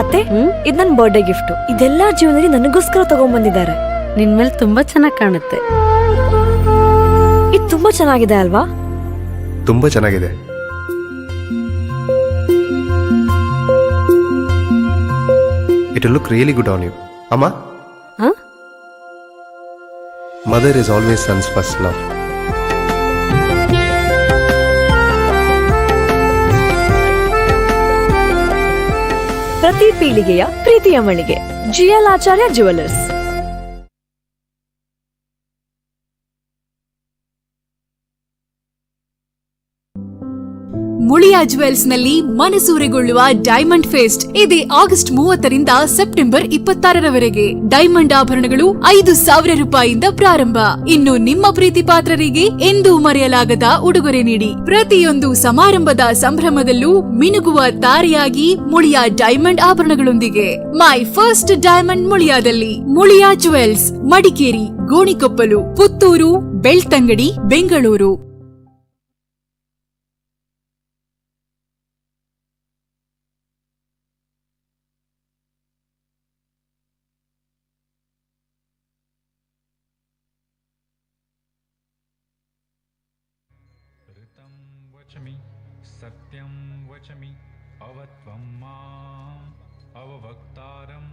ಅತ್ತೆ, ಇದು ನನ್ನ ಬರ್ಡೇ ಗಿಫ್ಟ್. ಇದೆಲ್ಲ ಜೀವನದಲ್ಲಿ ನನಗೋಸ್ಕರ ತಗೊಂಡ್ಬಂದಿದ್ದಾರೆ. ನಿನ್ ಮೇಲೆ ತುಂಬಾ ಚೆನ್ನಾಗಿ ಕಾಣುತ್ತೆ. ಇದು ತುಂಬಾ ಚೆನ್ನಾಗಿದೆ ಅಲ್ವಾ? ತುಂಬಾ ಚೆನ್ನಾಗಿದೆ. It will look really good on you. Amma? Huh? Mother is always son's first love. ಪ್ರತಿ ಪೀಳಿಗೆಯ ಪ್ರೀತಿಯ ಮಳಿಗೆ GL ಆಚಾರ್ಯ ಜ್ಯುವೆಲರ್ಸ್. ಮುಳಿಯಾ ಜುವೆಲ್ಸ್ ನಲ್ಲಿ ಮನಸೂರೆಗೊಳ್ಳುವ ಡೈಮಂಡ್ ಫೆಸ್ಟ್ ಇದೆ ಆಗಸ್ಟ್ 30ರಿಂದ ಸೆಪ್ಟೆಂಬರ್ 26ರವರೆಗೆ. ಡೈಮಂಡ್ ಆಭರಣಗಳು 5,000 ರೂಪಾಯಿಯಿಂದ ಪ್ರಾರಂಭ. ಇನ್ನು ನಿಮ್ಮ ಪ್ರೀತಿ ಪಾತ್ರರಿಗೆ ಎಂದೂ ಮರೆಯಲಾಗದ ಉಡುಗೊರೆ ನೀಡಿ. ಪ್ರತಿಯೊಂದು ಸಮಾರಂಭದ ಸಂಭ್ರಮದಲ್ಲೂ ಮಿನುಗುವ ತಾರೆಯಾಗಿ ಮುಳಿಯಾ ಡೈಮಂಡ್ ಆಭರಣಗಳೊಂದಿಗೆ. ಮೈ ಫಸ್ಟ್ ಡೈಮಂಡ್ ಮುಳಿಯಾದಲ್ಲಿ. ಮುಳಿಯಾ ಜುವೆಲ್ಸ್, ಮಡಿಕೇರಿ, ಗೋಣಿಕೊಪ್ಪಲು, ಪುತ್ತೂರು, ಬೆಳ್ತಂಗಡಿ, ಬೆಂಗಳೂರು. वचमि सत्यं वचमि अवत्वं माम् अववक्तारम्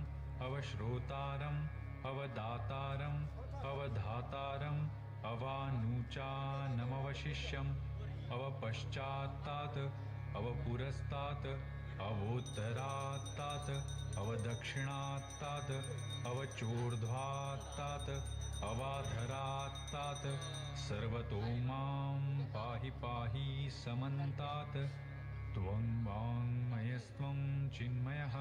अवश्रोतारम् अवदातारम् अवधातारम् अवानुचानमवशिष्यम् अवपश्चात्तात् अवपुरस्तात् अवोत्तरात्तात् अवदक्षिणात्तात् अवचोर्ध्वात्तात् अवाधरात्तात् सर्वतो मां पाहि पाहि समन्तात्. त्वं वाङ्मयस्त्वं चिन्मयः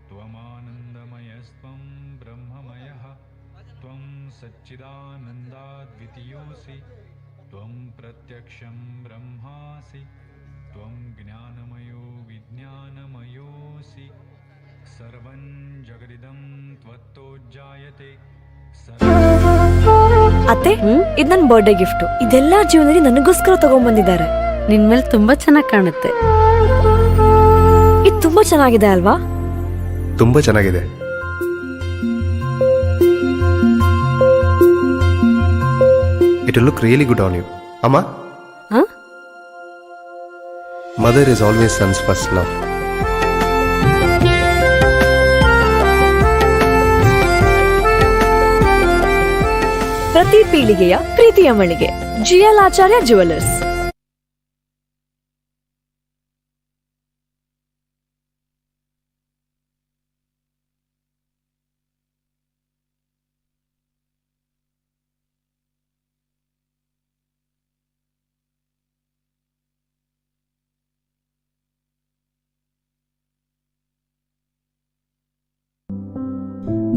त्वमानन्दमयस्त्वं ब्रह्ममयः त्वं सच्चिदानन्दाद्वितीयोऽसि त्वं प्रत्यक्षं ब्रह्मासि त्वं ज्ञानमयो विज्ञानमयोऽसि सर्वं जगदिदं त्वत्तो जायते. ಅತ್ತೆ, ಇದು ನನ್ನ ಬರ್ಡೇ ಗಿಫ್ಟ್. ಇದೆಲ್ಲ ಜೀವನದಲ್ಲಿ ನನಗೋಸ್ಕರ ತಗೊಂಡ್ಬಂದಿದ್ದಾರೆ. ನಿನ್ ಮೇಲೆ ತುಂಬಾ ಚೆನ್ನಾಗಿ ಕಾಣುತ್ತೆ. ಇದು ತುಂಬಾ ಚೆನ್ನಾಗಿದೆ ಅಲ್ವಾ? ತುಂಬಾ ಚೆನ್ನಾಗಿದೆ. It will look really good on you. Amma? Huh? Mother is always son's first love. ಪ್ರತಿ ಪೀಳಿಗೆಯ ಪ್ರೀತಿಯ ಮಳಿಗೆ GL ಆಚಾರ್ಯ ಜ್ಯುವೆಲರ್ಸ್.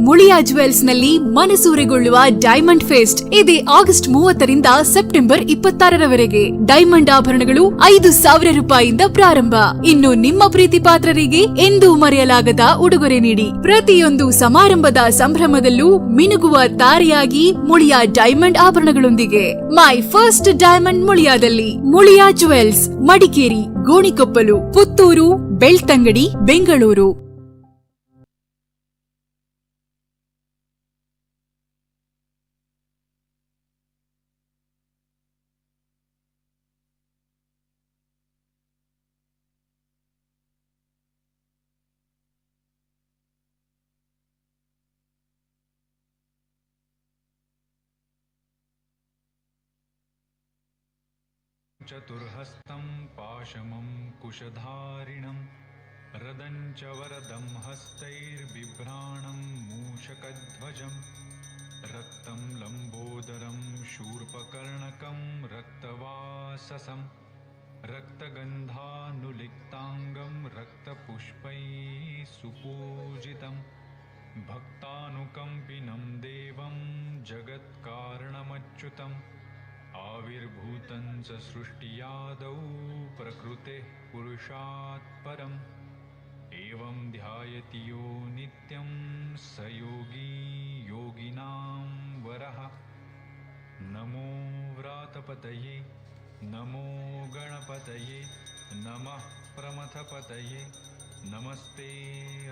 ಮುಳಿಯಾ ಜುವೆಲ್ಸ್ ನಲ್ಲಿ ಮನಸೂರೆಗೊಳ್ಳುವ ಡೈಮಂಡ್ ಫೆಸ್ಟ್ ಇದೆ ಆಗಸ್ಟ್ 30ರಿಂದ ಸೆಪ್ಟೆಂಬರ್ 26ರವರೆಗೆ. ಡೈಮಂಡ್ ಆಭರಣಗಳು 5,000 ರೂಪಾಯಿಯಿಂದ ಪ್ರಾರಂಭ. ಇನ್ನು ನಿಮ್ಮ ಪ್ರೀತಿ ಪಾತ್ರರಿಗೆ ಎಂದೂ ಮರೆಯಲಾಗದ ಉಡುಗೊರೆ ನೀಡಿ. ಪ್ರತಿಯೊಂದು ಸಮಾರಂಭದ ಸಂಭ್ರಮದಲ್ಲೂ ಮಿನುಗುವ ತಾರೆಯಾಗಿ ಮುಳಿಯಾ ಡೈಮಂಡ್ ಆಭರಣಗಳೊಂದಿಗೆ. ಮೈ ಫಸ್ಟ್ ಡೈಮಂಡ್ ಮುಳಿಯಾದಲ್ಲಿ. ಮುಳಿಯಾ ಜುವೆಲ್ಸ್, ಮಡಿಕೇರಿ, ಗೋಣಿಕೊಪ್ಪಲು, ಪುತ್ತೂರು, ಬೆಳ್ತಂಗಡಿ, ಬೆಂಗಳೂರು. चतुर्हस्तं पाशमं कुशधारिणं रदं च वरदं हस्तैर्बिभ्राणं मूषकध्वजं रक्तं लम्बोदरं शूर्पकर्णकं रक्तवाससं रक्तगन्धानुलिप्ताङ्गं रक्तपुष्पैः सुपूजितं भक्तानुकम्पिनं देवं जगत्कारणमच्युतम् आविर्भूतं च सृष्टियादौ प्रकृतेः पुरुषात् परम् एवं ध्यायति यो नित्यं स योगी योगिनां वरः. नमो व्रातपतये नमो गणपतये नमः प्रमथपतये नमस्ते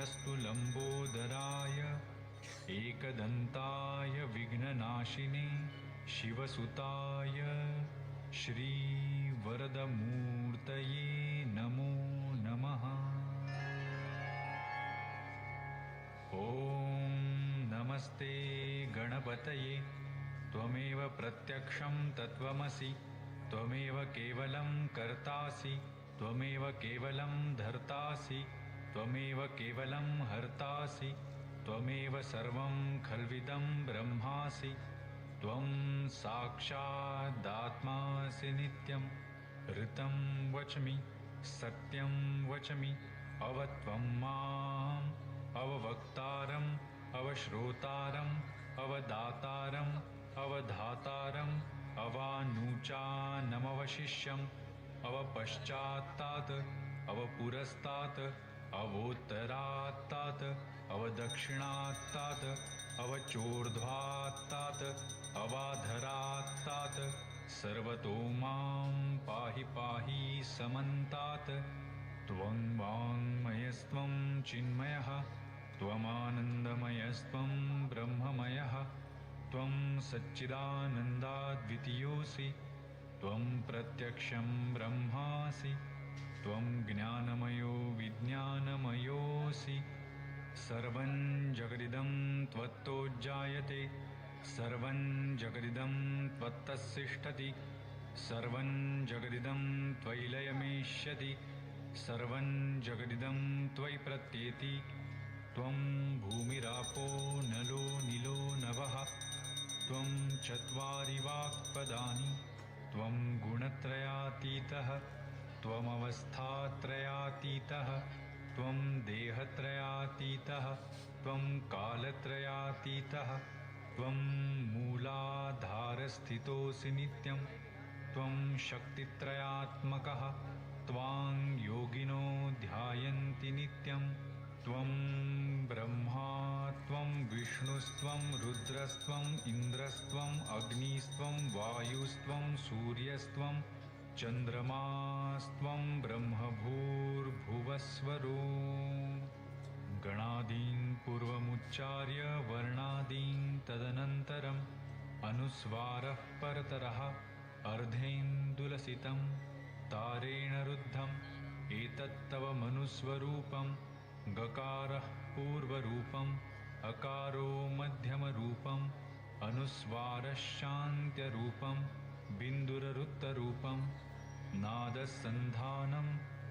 अस्तु लंबोदराय एकदंताय विघ्ननाशिने शिवसुताय श्रीवरदमूर्तये नमो नमः। ॐ नमस्ते गणपतये त्वमेव प्रत्यक्षं तत्त्वमसि त्वमेव केवलं कर्तासि त्वमेव केवलं धर्तासि त्वमेव केवलं हर्तासि त्वमेव सर्वं खल्विदं ब्रह्मासि त्वं साक्षादात्मासि नित्यं ऋतं वच्मि सत्यं वच्मि अवत्वं माम् अववक्तारम् अवश्रोतारम् अवदातारम् अवधातारम् अवानुचानमवशिष्यम् अवपश्चात्तात् अवपुरस्तात् अवोत्तरात्तात् अवदक्षिणात्तात् अवचोर्ध्वात्तात् अवाधरात्तात् सर्वतो मां पाहि पाहि समन्तात् त्वं वाङ्मयस्त्वं चिन्मयः त्वमानन्दमयस्त्वं ब्रह्ममयः त्वं सच्चिदानन्दाद्वितीयोऽसि त्वं प्रत्यक्षं ब्रह्मासि त्वं ज्ञानमयो विज्ञानमयोऽसि सर्वं जगदिदं त्वत्तोज्जायते सर्वं जगदिदं त्वत्तस्तिष्ठति सर्वं जगदिदं त्वयि लयमेष्यति सर्वं जगदिदं त्वयि प्रत्येति त्वं भूमिरापो नलो नीलो नभः त्वं चत्वारि वाक्पदानि त्वं गुणत्रयातीतः त्वमवस्थात्रयातीतः त्वं देहत्रयातीतः त्वं कालत्रयातीतः त्वं मूलाधारस्थितोऽसि नित्यं त्वं शक्तित्रयात्मकः त्वां योगिनो ध्यायन्ति नित्यं त्वं ब्रह्मा त्वं विष्णुस्त्वं रुद्रस्त्वम् इन्द्रस्त्वम् अग्निस्त्वं वायुस्त्वं सूर्यस्त्वं चन्द्रमास्त्वं ब्रह्मभूर्भुवस्वरो गणादीन् पूर्वमुच्चार्य वर्णादीन् तदनन्तरम् अनुस्वारः परतरः अर्धेन्दुलसितं तारेण रुद्धम् एतत्तव मनुस्वरूपम् गकारः पूर्वरूपम् अकारो मध्यमरूपम् अनुस्वारश्चान्त्यरूपम् बिन्दुररुत्तरूपम् नादसन्धानं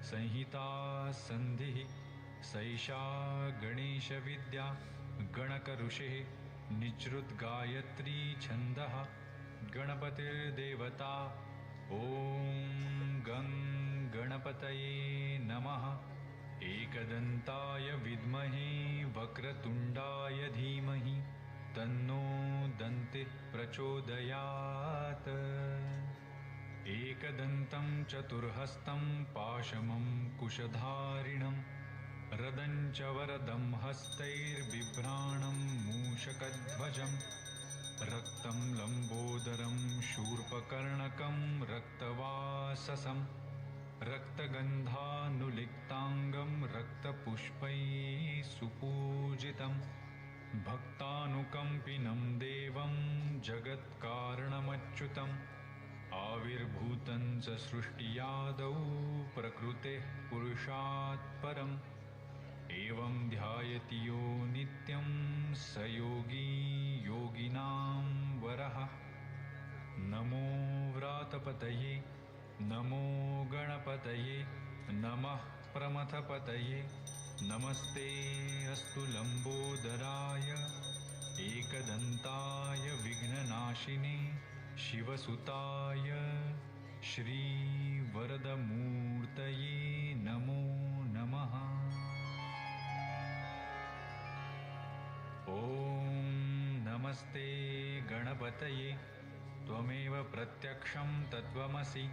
संहिता सन्धिः सैषा गणेशविद्या गणकऋषेः निजृद्गायत्री छन्दः गणपतिर्देवता ॐ गं गणपतये नमः। एकदन्ताय विद्महे वक्रतुण्डाय धीमहि तन्नो दन्तिः प्रचोदयात्। एकदन्तं चतुर्हस्तं पाशमं कुशधारिणं रदं च वरदं हस्तैर्बिभ्राणं मूषकध्वजं रक्तं लम्बोदरं शूर्पकर्णकं रक्तवाससं रक्तगन्धानुलिप्ताङ्गं रक्तपुष्पैः सुपूजितं भक्तानुकम्पिनं देवं जगत्कारणमच्युतम् आविर्भूतं च सृष्टियादौ प्रकृतेः पुरुषात् परम् एवं ध्यायति यो नित्यं स योगी योगिनां वरः। नमो व्रातपतये नमो गणपतये नमः प्रमथपतये नमस्ते अस्तु लंबोदराय एकदन्ताय विघ्ननाशिने शिवसुताय श्रीवरदमूर्तये नमो नमः। ॐ नमस्ते गणपतये त्वमेव प्रत्यक्षं तत्त्वमसि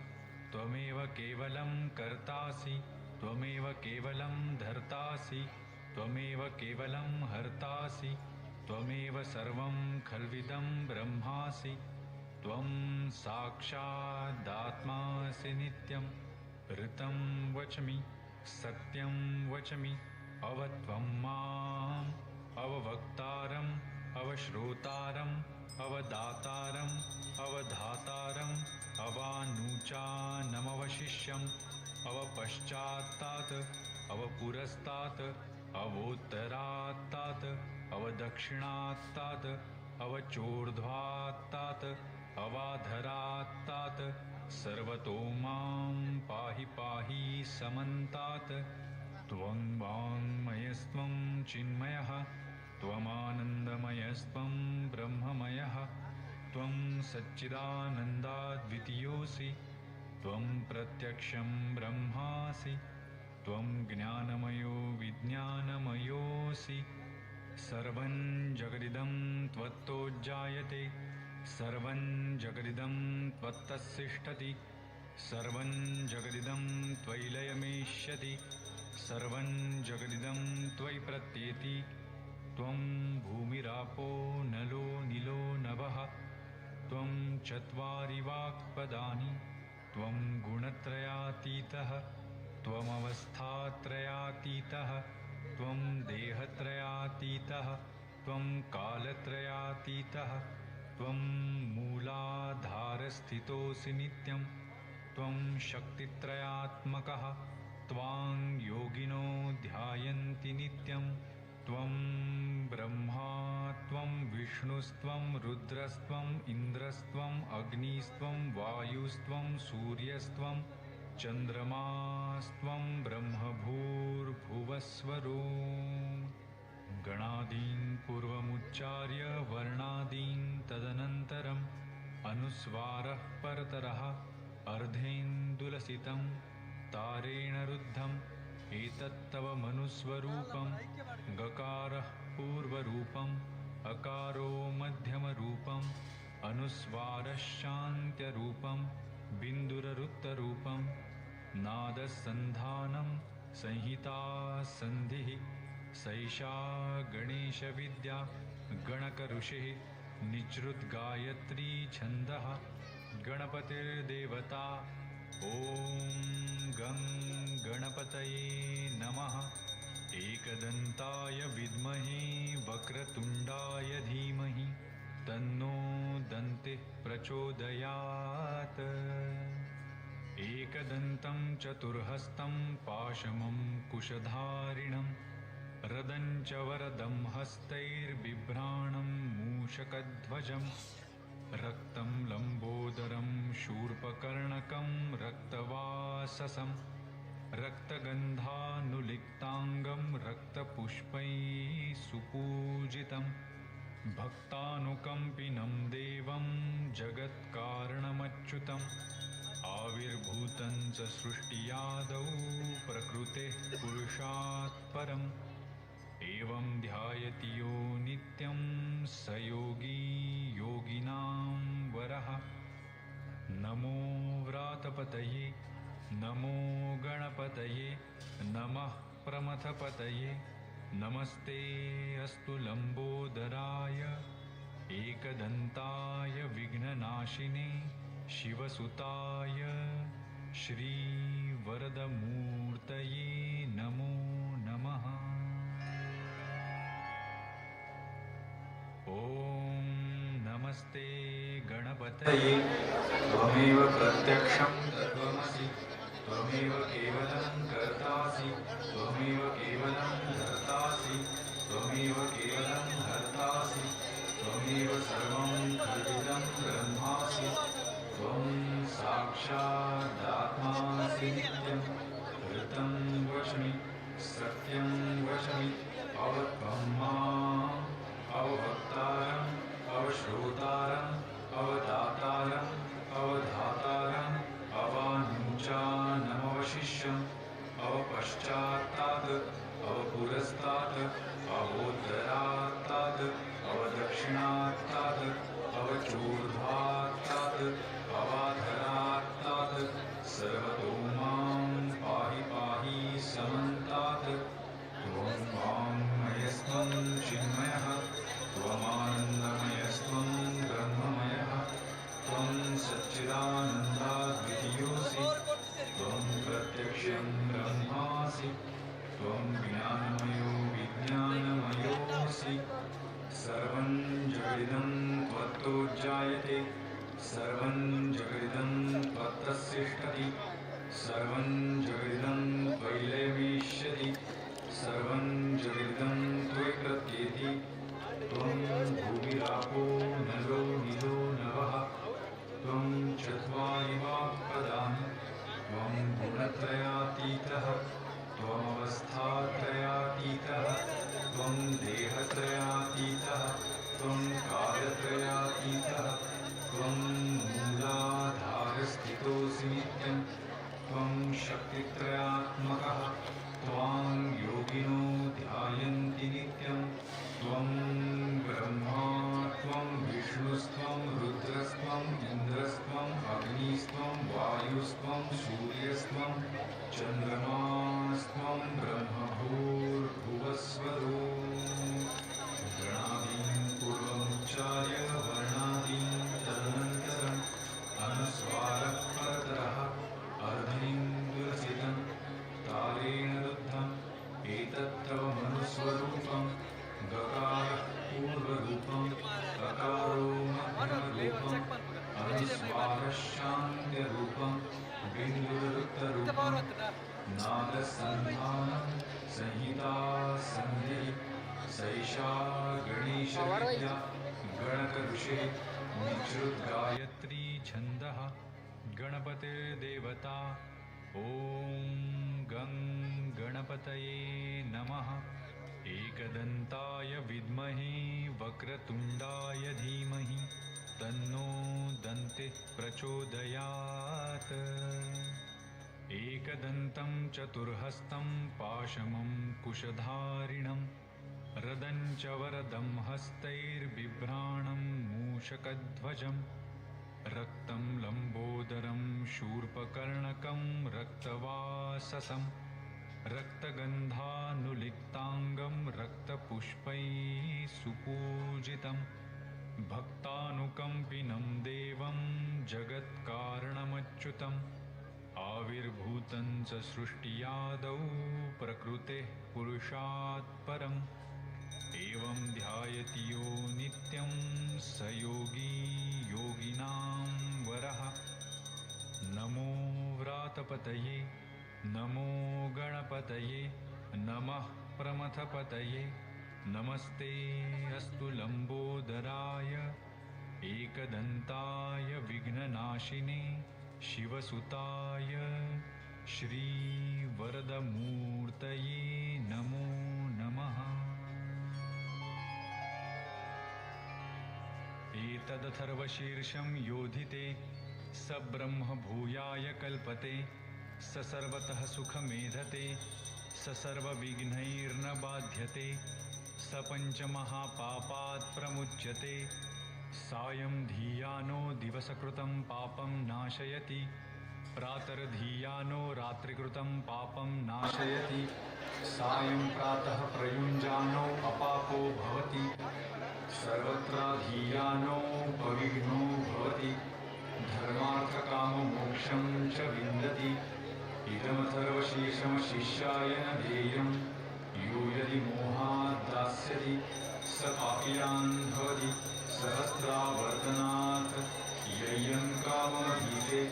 त्वमेव केवलं कर्तासि त्वमेव केवलं धर्तासि त्वमेव केवलं हर्तासि त्वमेव सर्वं खल्विदं ब्रह्मासि त्वं साक्षादात्मासि नित्यं ऋतं वच्मि सत्यं वचमि अवत्वं माम् अववक्तारम् अवश्रोतारम् अवदातारम् अवधातारम् अवानुचानमवशिष्यम् अवपश्चात्तात् अवपुरस्तात् अवोत्तरात्तात् अवदक्षिणात्तात् अवचोर्ध्वात्तात् अवाधरात्तात् सर्वतो मां पाहि पाहि समन्तात्। त्वं वाङ्मयस्त्वं चिन्मयः त्वमानन्दमयस्त्वं ब्रह्ममयः त्वं सच्चिदानन्दाद्वितीयोऽसि त्वं प्रत्यक्षं ब्रह्मासि त्वं ज्ञानमयो विज्ञानमयोऽसि। सर्वं जगदिदं त्वत्तो जायते सर्वं जगदिदं त्वत्तस्तिष्ठति सर्वं जगदिदं त्वयि लयमेष्यति सर्वं जगदिदं त्वयि प्रत्येति। त्वं भूमिरापो नलो निलो नभः त्वं चत्वारि वाक्पदानि त्वं गुणत्रयातीतः त्वमवस्थात्रयातीतः त्वं देहत्रयातीतः त्वं कालत्रयातीतः त्वं मूलाधारस्थितोऽसि नित्यं त्वं शक्तित्रयात्मकः त्वां योगिनो ध्यायन्ति नित्यं। त्वं ब्रह्मा त्वं विष्णुस्त्वं रुद्रस्त्वम् इन्द्रस्त्वम् अग्निस्त्वं वायुस्त्वं सूर्यस्त्वं चन्द्रमास्त्वं ब्रह्मभूर्भुवस्वरो। गणादीन् पूर्वमुच्चार्य वर्णादीन् तदनन्तरम् अनुस्वारः परतरः अर्धेन्दुलसितं तारेण रुद्धम् एतत्तव मनुस्वरूपं। गकारः पूर्वरूपम् अकारो मध्यमरूपम् अनुस्वारश्चान्त्यरूपं बिन्दुररुत्तरूपं। नादसन्धानं संहिता सन्धिः सैषा गणेशविद्या गणकऋषिः निजृद्गायत्री छन्दः गणपतिर्देवता। ॐ गं गणपतये नमः। एकदन्ताय विद्महे वक्रतुण्डाय धीमहि तन्नो दन्तिः प्रचोदयात्। एकदन्तं चतुर्हस्तं पाशमं कुशधारिणं रदं च वरदं हस्तैर्बिभ्राणं मूषकध्वजम् रक्तं लम्बोदरं शूर्पकर्णकं रक्तवाससं रक्तगन्धानुलिप्ताङ्गं रक्तपुष्पैः सुपूजितं भक्तानुकम्पिनं देवं जगत्कारणमच्युतम् आविर्भूतं च सृष्टियादौ प्रकृतेः पुरुषात् परम् एवं ध्यायति यो नित्यं स योगी योगिनां वरः। नमो व्रातपतये नमो गणपतये नमः प्रमथपतये नमस्ते अस्तु लम्बोदराय एकदन्ताय विघ्ननाशिने शिवसुताय श्रीवरदमूर्तये नमो नमः। ॐ नमस्ते गणपतये त्वमेव प्रत्यक्षं तत्त्वमसि त्वमेव केवलं कर्तासि त्वमेव केवलं धर्तासि त्वमेव केवलं हर्तासि त्वमेव सर्वं खल्विदं ब्रह्मासि त्वं साक्षादात्मासि नित्यं ऋतं वच्मि सत्यं वच्मि अवत्वं माम् अववक्तारम् अवश्रोतारम् अवदातारम् अवधातारम् अवानुचानमवशिष्यम् अवपश्चात्तात् अवपुरस्तात् अवोत्तरात्तात् अवदक्षिणात्तात् अवचोर्ध्वात्तात् अवाधरात्तात् सर्वतो मां पाहि पाहि समन्तात्। त्वं वाङ्मयस्त्वं चिन्मयः त्वमानन्दमयस्त्वं ब्रह्ममयः त्वं सच्चिदानन्दाद्वितीयोऽसि त्वं प्रत्यक्षं ब्रह्मासि सर्वं जगदिदं त्वत्तो जायते सर्वं जगदिदं त्वत्तस्तिष्ठति सर्वं जगदिदं त्वयैवेष्यति सर्वं जगदिदं त्वयि प्रत्येति त्वं भूमिरापो नलो निलो नवः त्वं चत्वारि वाक्पदानि त्वं गुणत्रयातीतः त्वमवस्थात्रयातीतः त्वं देहत्रयातीतः त्वं कालत्रयातीतः त्वं मूलाधारस्थितोऽसि नित्यं त्वं शक्तित्रयात्मकः त्वां योगिनो ध्यायन्ति नित्यं त्वं ब्रह्मा त्वं विष्णुस्त्वं रुद्रस्त्वम् इन्द्रस्त्वम् अग्निस्त्वं वायुस्त्वं सूर्यस्त्वं चन्द्रमास्त्वं ब्रह्मभूर्भुवस्वरो गणादीन् पूर्वमुच्चार्य वर्णादीन् तदनन्तरम् अनुस्वारः परतरः अर्धनिन्दुरसितं तारेण रुद्धम् एतत्तव मनुस्वरूपम् गकारः पूर्वरूपम् अकारो मध्यमरूपम् अनुस्वारः शान्त्यरूपम् बिन्दुरुत्तरूपम् नादसन्धानं संहिता सन्धिः सैषा गणेशविद्या गणकऋषिः निश्रुतगायत्री छन्दः गणपतिर्देवता ॐ गं गणपतये नमः एकदन्ताय विद्महे वक्रतुण्डाय धीमहि तन्नो दन्तिः प्रचोदयात् एकदन्तं चतुर्हस्तं पाशमं कुशधारिणं रदं च वरदं हस्तैर्बिभ्राणं मूषकध्वजं रक्तं लम्बोदरं शूर्पकर्णकं रक्तवाससं रक्तगन्धानुलिप्ताङ्गं रक्तपुष्पैः सुपूजितं भक्तानुकम्पिनं देवं जगत्कारणमच्युतम् आविर्भूतं च सृष्टियादौ प्रकृतेः पुरुषात् परम् एवं ध्यायति यो नित्यं स योगी योगिनां वरः नमो व्रातपतये नमो गणपतये नमः प्रमथपतये नमस्ते अस्तु लम्बोदराय एकदन्ताय विघ्ननाशिने शिवसुताय श्रीवरदमूर्तये नमो नमः एतदथर्वशीर्षं योधिते स ब्रह्म भूयाय कल्पते स सर्वतः सुखमेधते स सर्वविघ्नैर्न बाध्यते स पञ्चमहापापात् प्रमुच्यते सायं धियानो दिवसकृतं पापं नाशयति प्रातर्धियानो रात्रिकृतं पापं नाशयति सायं प्रातः प्रयुञ्जानो अपापो भवति सर्वत्राधियानो पविघ्नो भवति धर्मार्थकाममोक्षं च विन्दति इदमथर्वशीर्षमशिष्याय न देयं यो यदि मोहात् दास्यति स पापीयान् भवति सहस्रावर्तनात् ययं काममधीते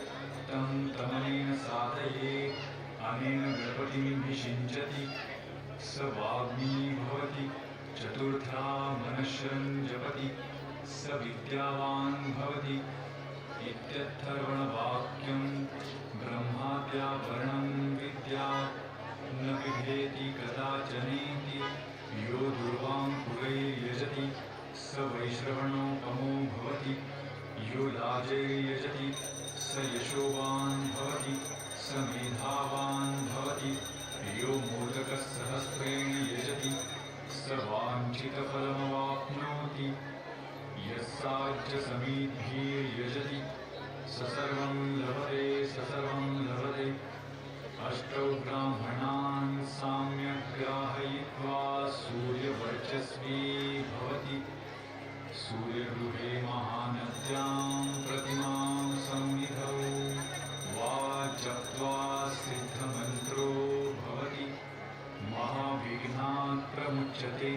तं तमनेन साधये अनेन गणपतिमभिषिञ्चति स वाग्मी भवति चतुर्था मनश्रं जपति स विद्यावान् भवति इत्यर्थर्वणवाक्यं ब्रह्माद्याभरणं विद्यात् न बिभेति कदाचनेति यो दुर्वाङ्कुरैर्यजति स वैश्रवणोपमो भवति यो लाजैर्यजति स यशोवान् भवति स मेधावान् भवति यो मोदकसहस्रेण यजति स वाञ्छितफलमवाप्नोति यस्साज्यसमीद्भिर्यजति स सर्वं लभते अष्टौ ब्राह्मणान् साम्यग्राहयित्वा सूर्यवर्चस्वी भवति सूर्यगृहे महानद्यां प्रतिमां संनिधौ वा जप्त्वा सिद्धमन्त्रो भवति महाविघ्नात् प्रमुच्यते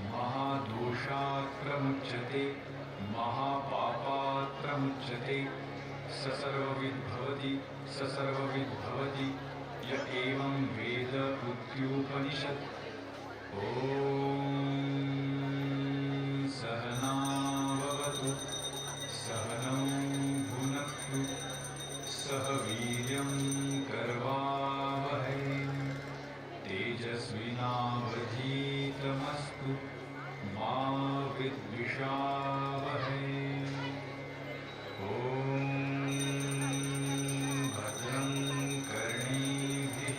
महादोषात् पापत्रमुच्यते महापापात्रमुच्यते स सर्वविद्भवति स सर्वविद्भवति य एवं वेद उक्त्युपनिषत्। ॐ सहनाववतु सहनौ भुनक्तु सह वीर्यं करवावहै तेजस्विनावधीतमस्तु मा विद्विषावहै। ॐ भद्रं कर्णेभिः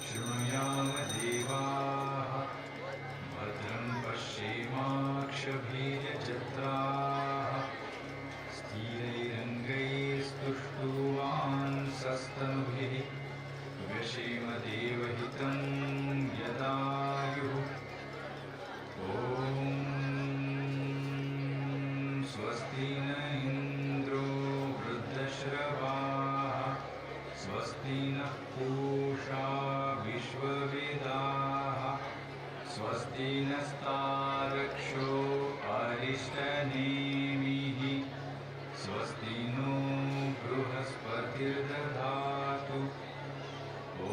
शृणुयाम देवाः भद्रं पश्येमाक्षभिर्यजत्राः स्थिरैरङ्गैस्तुष्टुवांसस्तनुभिः व्यशेम देवहितं यदायुः। ॐ स्वस्ति न इन्द्रो वृद्धश्रवाः स्वस्ति नः पूषा विश्ववेदाः स्वस्ति नस्तारक्षो अरिष्टनेमिः स्वस्ति नो बृहस्पतिर्दधातु। ॐ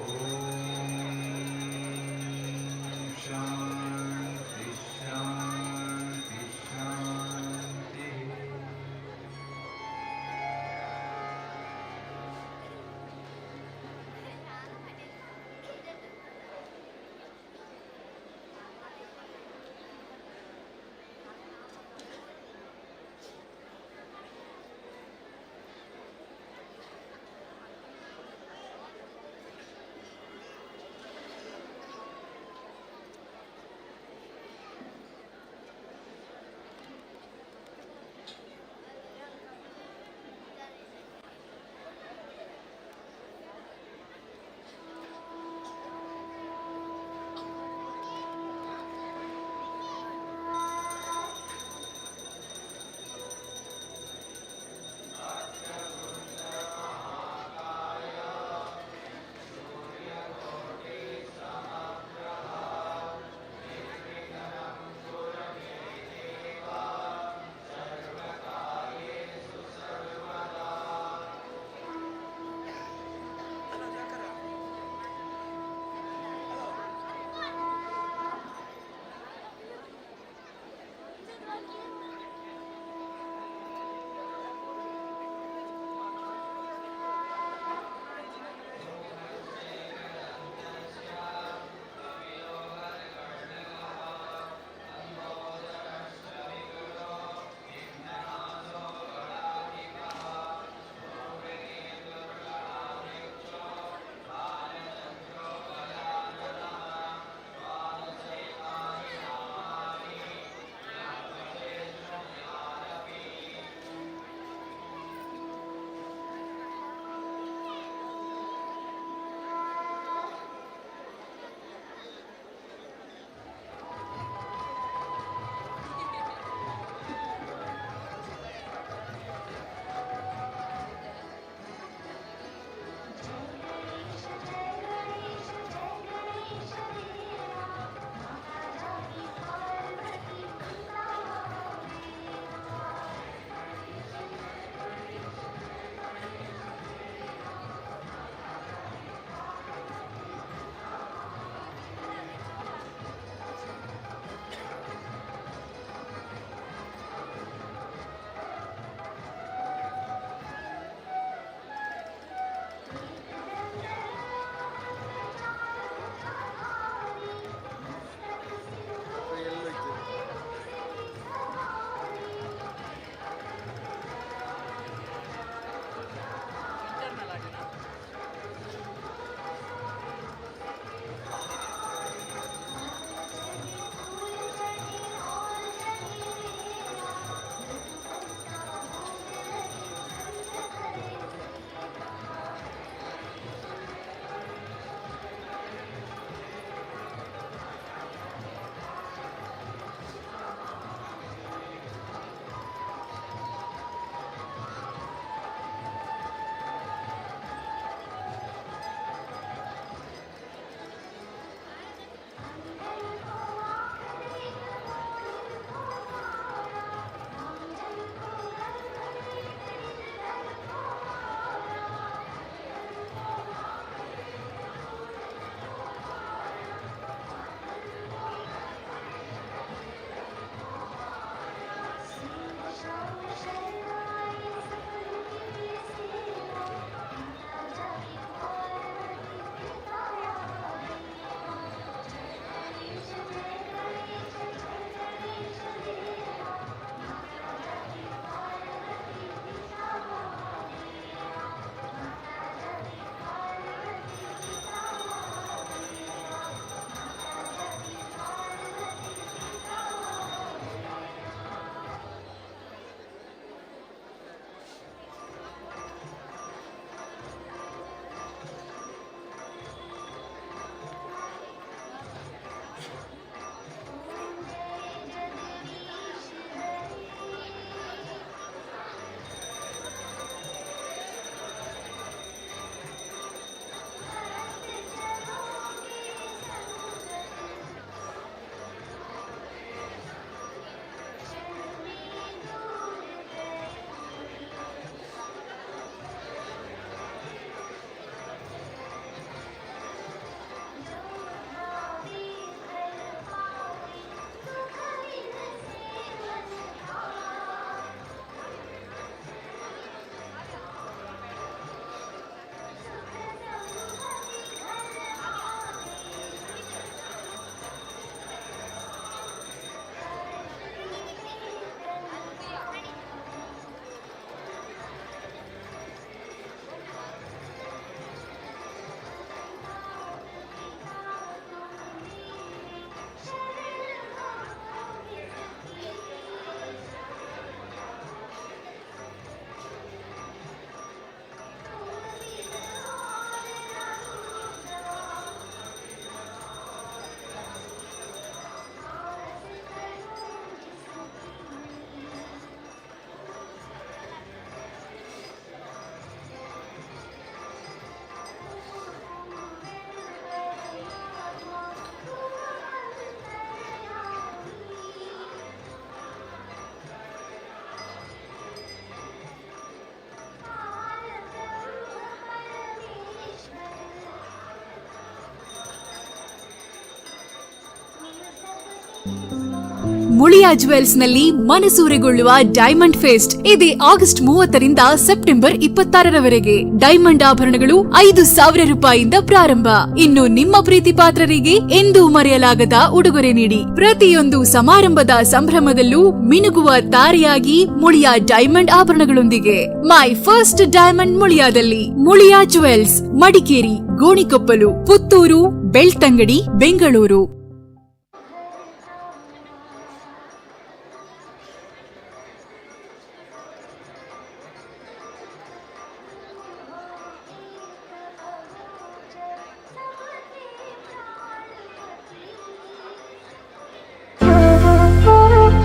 ಮುಳಿಯಾ ಜುವೆಲ್ಸ್ ನಲ್ಲಿ ಮನಸೂರೆಗೊಳ್ಳುವ ಡೈಮಂಡ್ ಫೆಸ್ಟ್ ಇದೆ ಆಗಸ್ಟ್ 30ರಿಂದ ಸೆಪ್ಟೆಂಬರ್ 26ರವರೆಗೆ. ಡೈಮಂಡ್ ಆಭರಣಗಳು 5,000 ರೂಪಾಯಿಯಿಂದ ಪ್ರಾರಂಭ. ಇನ್ನು ನಿಮ್ಮ ಪ್ರೀತಿ ಪಾತ್ರರಿಗೆ ಎಂದೂ ಮರೆಯಲಾಗದ ಉಡುಗೊರೆ ನೀಡಿ. ಪ್ರತಿಯೊಂದು ಸಮಾರಂಭದ ಸಂಭ್ರಮದಲ್ಲೂ ಮಿನುಗುವ ತಾರೆಯಾಗಿ ಮುಳಿಯಾ ಡೈಮಂಡ್ ಆಭರಣಗಳೊಂದಿಗೆ. ಮೈ ಫಸ್ಟ್ ಡೈಮಂಡ್ ಮುಳಿಯಾದಲ್ಲಿ. ಮುಳಿಯಾ ಜುವೆಲ್ಸ್, ಮಡಿಕೇರಿ, ಗೋಣಿಕೊಪ್ಪಲು, ಪುತ್ತೂರು, ಬೆಳ್ತಂಗಡಿ, ಬೆಂಗಳೂರು.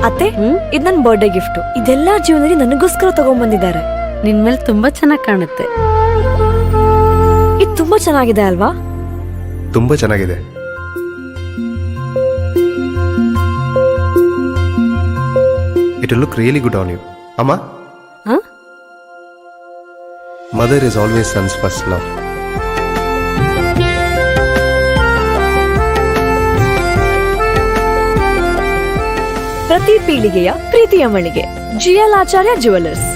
ಅತ್ತೆ, ಇದ್ ನನ್ ಬರ್ಡೇ ಗಿಫ್ಟ್. ಇದೆಲ್ಲಾ ಜೀವನದಲ್ಲಿ ನನಗೋಸ್ಕರ ತಗೊಂಡ್ಬಂದಿದ್ದಾರೆ. ನಿನ್ಮೇಲೆ ತುಂಬಾ ಚೆನ್ನಾಗಿ ಕಾಣುತ್ತೆ. ಇದು ತುಂಬಾ ಚೆನ್ನಾಗಿದೆ ಅಲ್ವಾ? ತುಂಬ ಚೆನ್ನಾಗಿದೆ. It will look really good on you. ಅಮ್ಮ, ಹ? Mother is always son's first love. ಪ್ರತಿ ಪೀಳಿಗೆಯ ಪ್ರೀತಿಯ ಮಳಿಗೆ GL ಆಚಾರ್ಯ ಜುವೆಲ್ಲರ್ಸ್.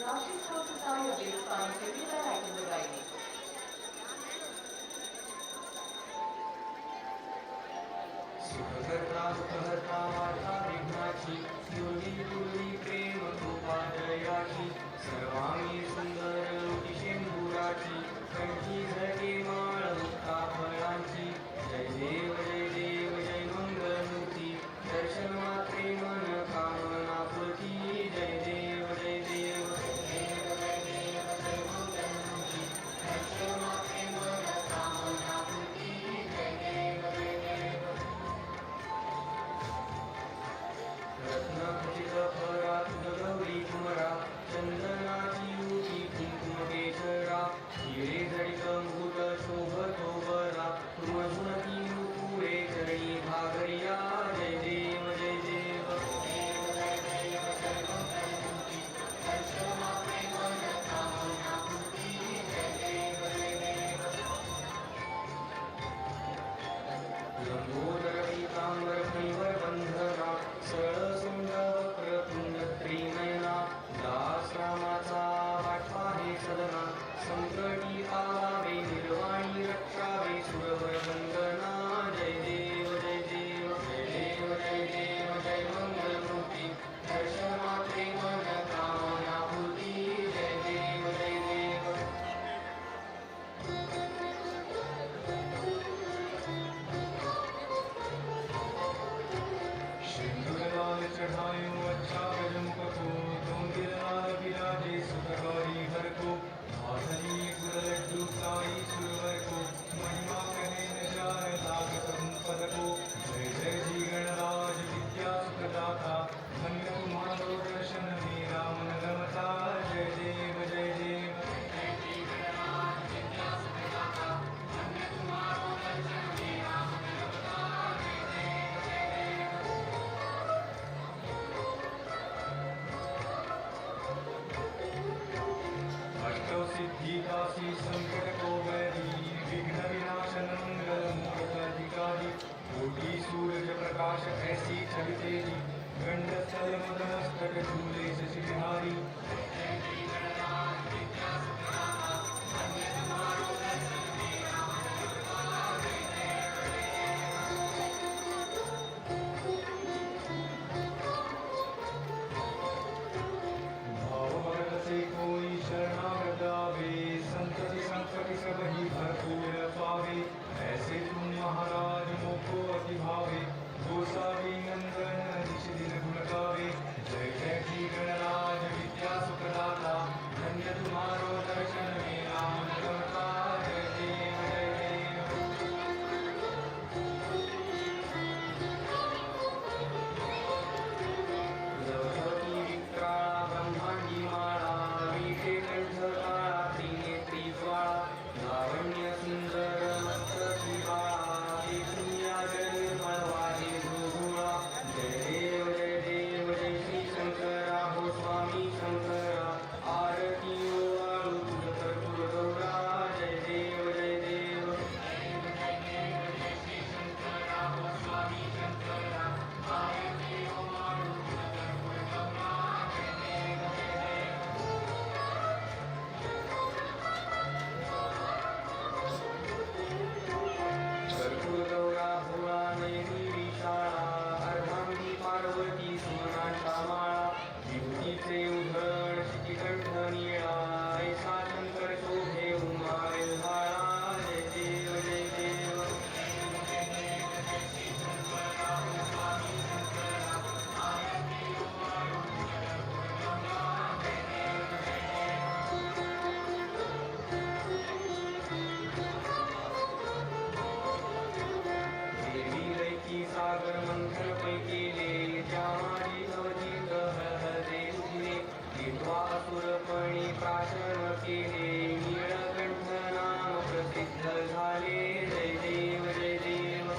राष्ट्रीय स्रोत सहाय्य देवस्थानಕ್ಕೆ ವಿತರಣೆಯಾಗಿದೆ. सुखकर्ता सुखहर्ता माता विघ्नाची दुर्वी दुर्वी प्रेम कृपा जयाची सर्वांगी सुंदर शेंदुराची कंठी झळके माळ मुक्ता फळांची जय देव जय मंगलमूर्ती दर्शन मात्रे मन कामना पूर्ती जय देव जय देव जय मंगलमूर्ती दर्शन मात्रे मन कामना पूर्ती जय देव जय देव रत्नखचित फरा तुझ गौरी कुमरा चंदनाची युती कुंकुम केशरा हिरे जडित मुकुट शोभतो बरा तुमझुनती नुपुरे चरणी भागरिया जय देव जय देव जय देव जय मंगलमूर्ती दर्शन मात्रे मन कामना पूर्ती जय देव जय देव लंबोदर पीतांबर फणीवर बंधना सरळ सुंदर तुंड त्रिनयना दास रामाचा वाटवा हे सदना संकटी पावावे निर्वाणी रक्षावे सुरवर वंदना जय देव जय देव जय देव जय देव जय मंगलमूर्ती दर्शन मात्रे मन कामना पूर्ती जय देव जय देव लाल चढ़ायो अच्छा गजमुख को तुम लाल बिराजे सुखकारी हर को आधरी गुर लड्डू साई सुरवर को महिमा कहे न जाय लागत पद को जय जय जी गणराज विद्या सुखदाता धन्य तुम्हारो दर्शन मेरा मन रमता जय देव जय देव जय जी गणराज विद्या सुखदाता धन्य तुम्हारो दर्शन मेरा मन रमता जय देव जय देव अष्टौ सिद्धि काशी संकट को वैरी विघ्न विनाशन मंगल मूर्त अधिकारी कोटि सूरज प्रकाश ऐसी छवि तेरी गंड स्थल मदनस्तक झूले शशि बिहारी से कोई शरणागत आवे संतति संकटि सब ही भरपूर पावे ऐसे तुम महाराज मोको अति भावे गोसावी नंदन निश दिन गुण गावे जय जय जी गणराज विद्या सुखदाता धन्य तुम्हारो दर्शन मेरा मन रमता जय देव जय देव सरस्वती विक्राळा ब्रह्मांडी माळा वीटे कंठकाळा त्रिनेत्री ज्वाळा लावण्य सुंदर मस्तकी बाळा देखिया निर्मळ वाहे भृगुळा जय देव जय श्री शंकरा हो स्वामी शंकरा आरती ओवाळू तुझ कर्पूर गौरा जय देव जय देव जय श्री शंकरा हो स्वामी शंकरा आरती ओवाळू तुझ कर्पूर गौरा जय देव जय देव कर्पूर गौरा भोळा नयनी विशाळा अर्धांगी पार्वती सुमनांचा माळा विभूतीचे उधळ शिखिकंठ निळा ऐसा शंकर शोभे उमावेल भाळा जय देव जय देव सागर मंथन पै केले ज्यामारी भवती हळहळे उठले विद्वा असुरपणी प्राशन केले नीळकंठ नाम प्रसिद्ध झाले जय देव जय देव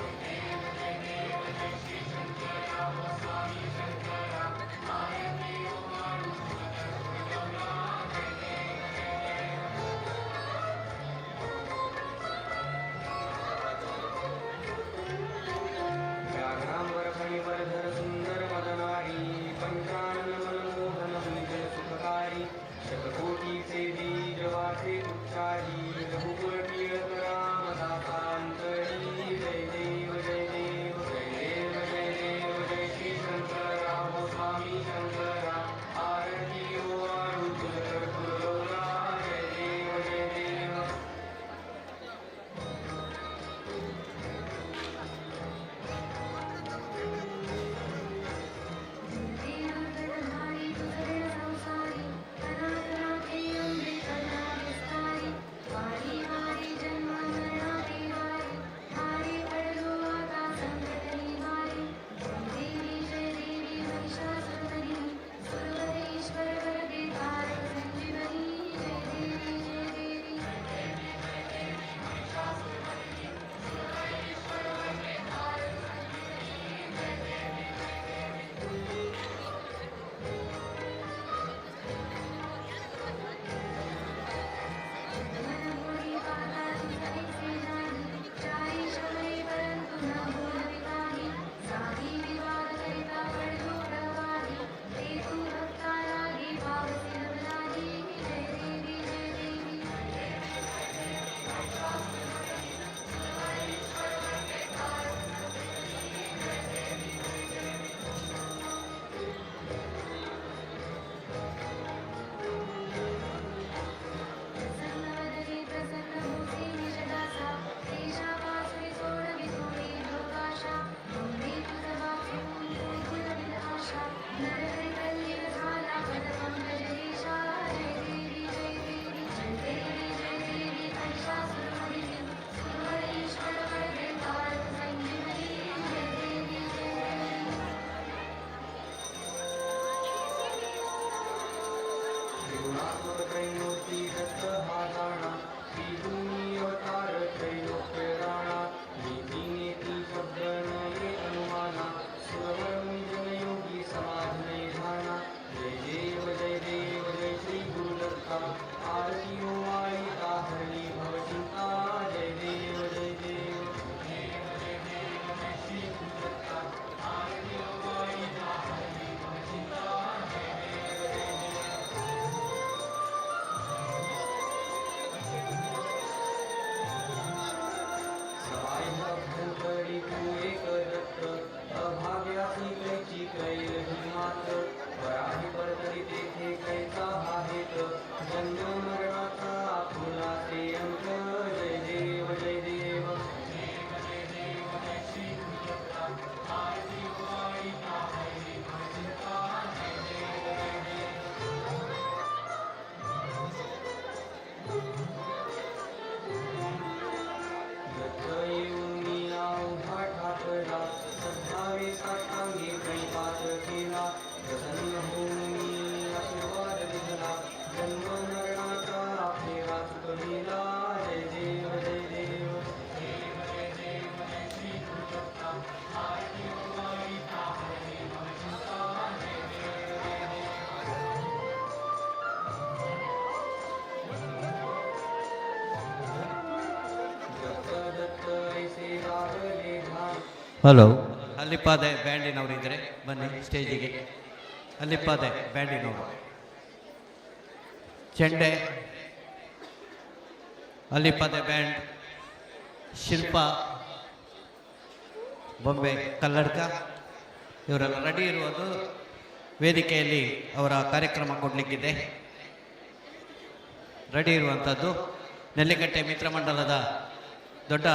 त्रिगुणात्मकत्रैमूर्ति दत्तभाषाणा श्रीभूमि अवतार त्रैलोक्यराणा नीति नेति शब्दनये अनुमाना सुरवरं जनयोगी समाधिनैधाना जय देव जय श्री गुरुदत्ता आरती हो आयिता हरणी भवचिन्ता जय देव जय श्री गुरुदत्ता आरती हो आयिता हरणी भवचिन्ता सवाई तू एक दत्त अभाग्यासी कैची कैलही मात्र पराही परतरी तेथे कैचा हा हेत जन्म मरणाचा आपुला ते अंक जय देव जय श्री गुरुदत्ता आरती हो आयिता हरणी भवचिन्ता दत्त येऊनी उभा ठाकला सद्भावे साष्टांगी प्रणिपात केला प्रसन्न होऊनी आशीर्वाद दिला जन्म मरणाचा आपलेला चुकविला जय देव जय श्री गुरुदत्ता आरती हो आयिता हरणी भवचिन्ता दत्त दत्त ऐसे लागले धाम ಹಲೋ ಅಲ್ಲಿಪಾದೆ ಬ್ಯಾಂಡಿನವರು ಇದ್ದರೆ ಬನ್ನಿ ಸ್ಟೇಜಿಗೆ. ಅಲ್ಲಿಪಾದೆ ಬ್ಯಾಂಡಿನವರು, ಚೆಂಡೆ, ಅಲ್ಲಿಪಾದೆ ಬ್ಯಾಂಡ್, ಶಿಲ್ಪ, ಬೊಂಬೆ, ಕಲ್ಲಡ್ಕ ಇವರೆಲ್ಲ ರೆಡಿ ಇರುವುದು. ವೇದಿಕೆಯಲ್ಲಿ ಅವರ ಕಾರ್ಯಕ್ರಮ ಕೊಡಲಿಕ್ಕಿದೆ. ರೆಡಿ ಇರುವಂಥದ್ದು ನೆಲ್ಲಿಕಟ್ಟೆ ಮಿತ್ರಮಂಡಲದ ದೊಡ್ಡ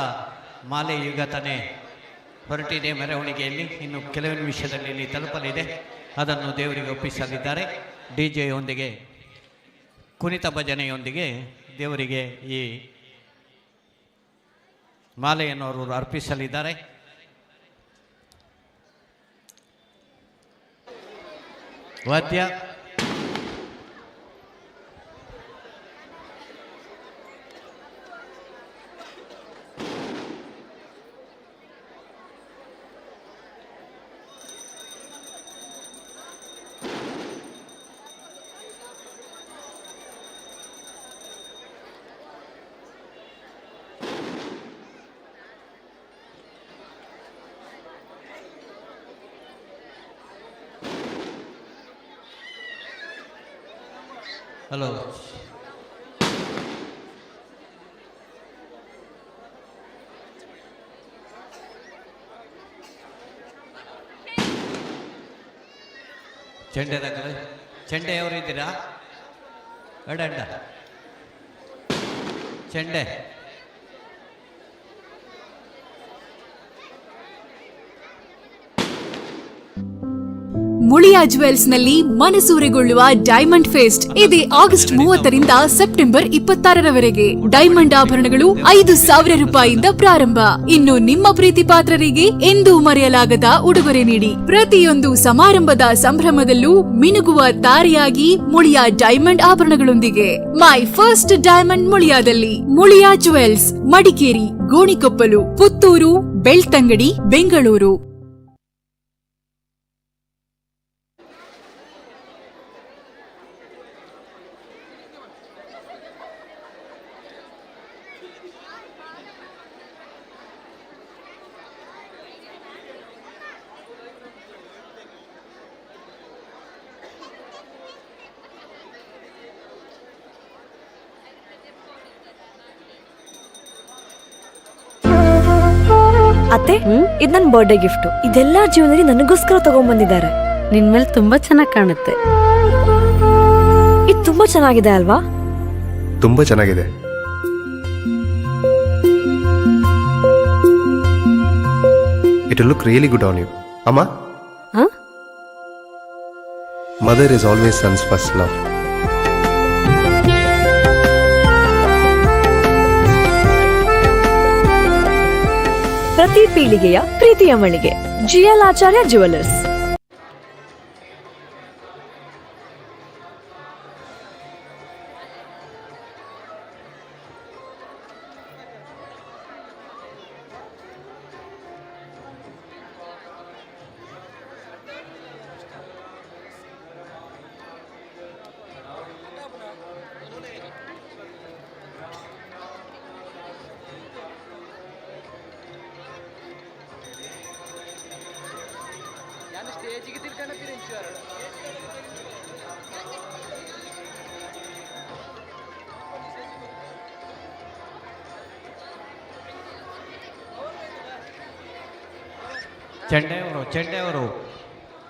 ಮಾಲೆ ಯುಗ ತಾನೇ ಹೊರಟಿದೆ. ಮೆರವಣಿಗೆಯಲ್ಲಿ ಇನ್ನು ಕೆಲವು ನಿಮಿಷದಲ್ಲಿ ಇಲ್ಲಿ ತಲುಪಲಿದೆ. ಅದನ್ನು ದೇವರಿಗೆ ಒಪ್ಪಿಸಲಿದ್ದಾರೆ. ಡಿ ಜೆಯೊಂದಿಗೆ ಕುಣಿತ ಭಜನೆಯೊಂದಿಗೆ ದೇವರಿಗೆ ಈ ಮಾಲೆಯನ್ನು ಅವರು ಅರ್ಪಿಸಲಿದ್ದಾರೆ. ವಾದ್ಯ ಹಲೋ ಚೆಂಡೆದಾಗಲೇ ಚೆಂಡೆಯವರು ಇದ್ದೀರಾ? ಅಡ್ಡ ಚೆಂಡೆ ಮುಳಿಯಾ ಜುವೆಲ್ಸ್ ನಲ್ಲಿ ಮನಸೂರೆಗೊಳ್ಳುವ ಡೈಮಂಡ್ ಫೆಸ್ಟ್ ಇದೇ ಆಗಸ್ಟ್ 30ರಿಂದ ಸೆಪ್ಟೆಂಬರ್ 26ರವರೆಗೆ. ಡೈಮಂಡ್ ಆಭರಣಗಳು 5,000 ರೂಪಾಯಿಯಿಂದ ಪ್ರಾರಂಭ. ಇನ್ನು ನಿಮ್ಮ ಪ್ರೀತಿ ಪಾತ್ರರಿಗೆ ಎಂದೂ ಮರೆಯಲಾಗದ ಉಡುಗೊರೆ ನೀಡಿ. ಪ್ರತಿಯೊಂದು ಸಮಾರಂಭದ ಸಂಭ್ರಮದಲ್ಲೂ ಮಿನುಗುವ ತಾರೆಯಾಗಿ ಮುಳಿಯಾ ಡೈಮಂಡ್ ಆಭರಣಗಳೊಂದಿಗೆ. ಮೈ ಫಸ್ಟ್ ಡೈಮಂಡ್ ಮುಳಿಯಾದಲ್ಲಿ. ಮುಳಿಯಾ ಜುವೆಲ್ಸ್, ಮಡಿಕೇರಿ, ಗೋಣಿಕೊಪ್ಪಲು, ಪುತ್ತೂರು, ಬೆಳ್ತಂಗಡಿ, ಬೆಂಗಳೂರು. ಅತ್ತೆ, ಇದು ನನ್ನ ಬರ್ಡೇ ಗಿಫ್ಟ್. ಇದೆಲ್ಲ ಜೀವನದಲ್ಲಿ ನನಗೋಸ್ಕರ ತಗೊಂಡ್ಬಂದಿದ್ದಾರೆ. ನಿನ್ಮೇಲೆ ತುಂಬಾ ಚೆನ್ನಾಗಿ ಕಾಣುತ್ತೆ. ಇದು ತುಂಬಾ ಚೆನ್ನಾಗಿದೆ ಅಲ್ವಾ? ತುಂಬ ಚೆನ್ನಾಗಿದೆ. It will look really good on you. Amma? Huh? Mother is always son's first love. ಪ್ರತಿ ಪೀಳಿಗೆಯ ಪ್ರೀತಿಯ ಮಳಿಗೆ ಜಿಎಲ್ ಆಚಾರ್ಯ ಜುವೆಲ್ಲರ್ಸ್.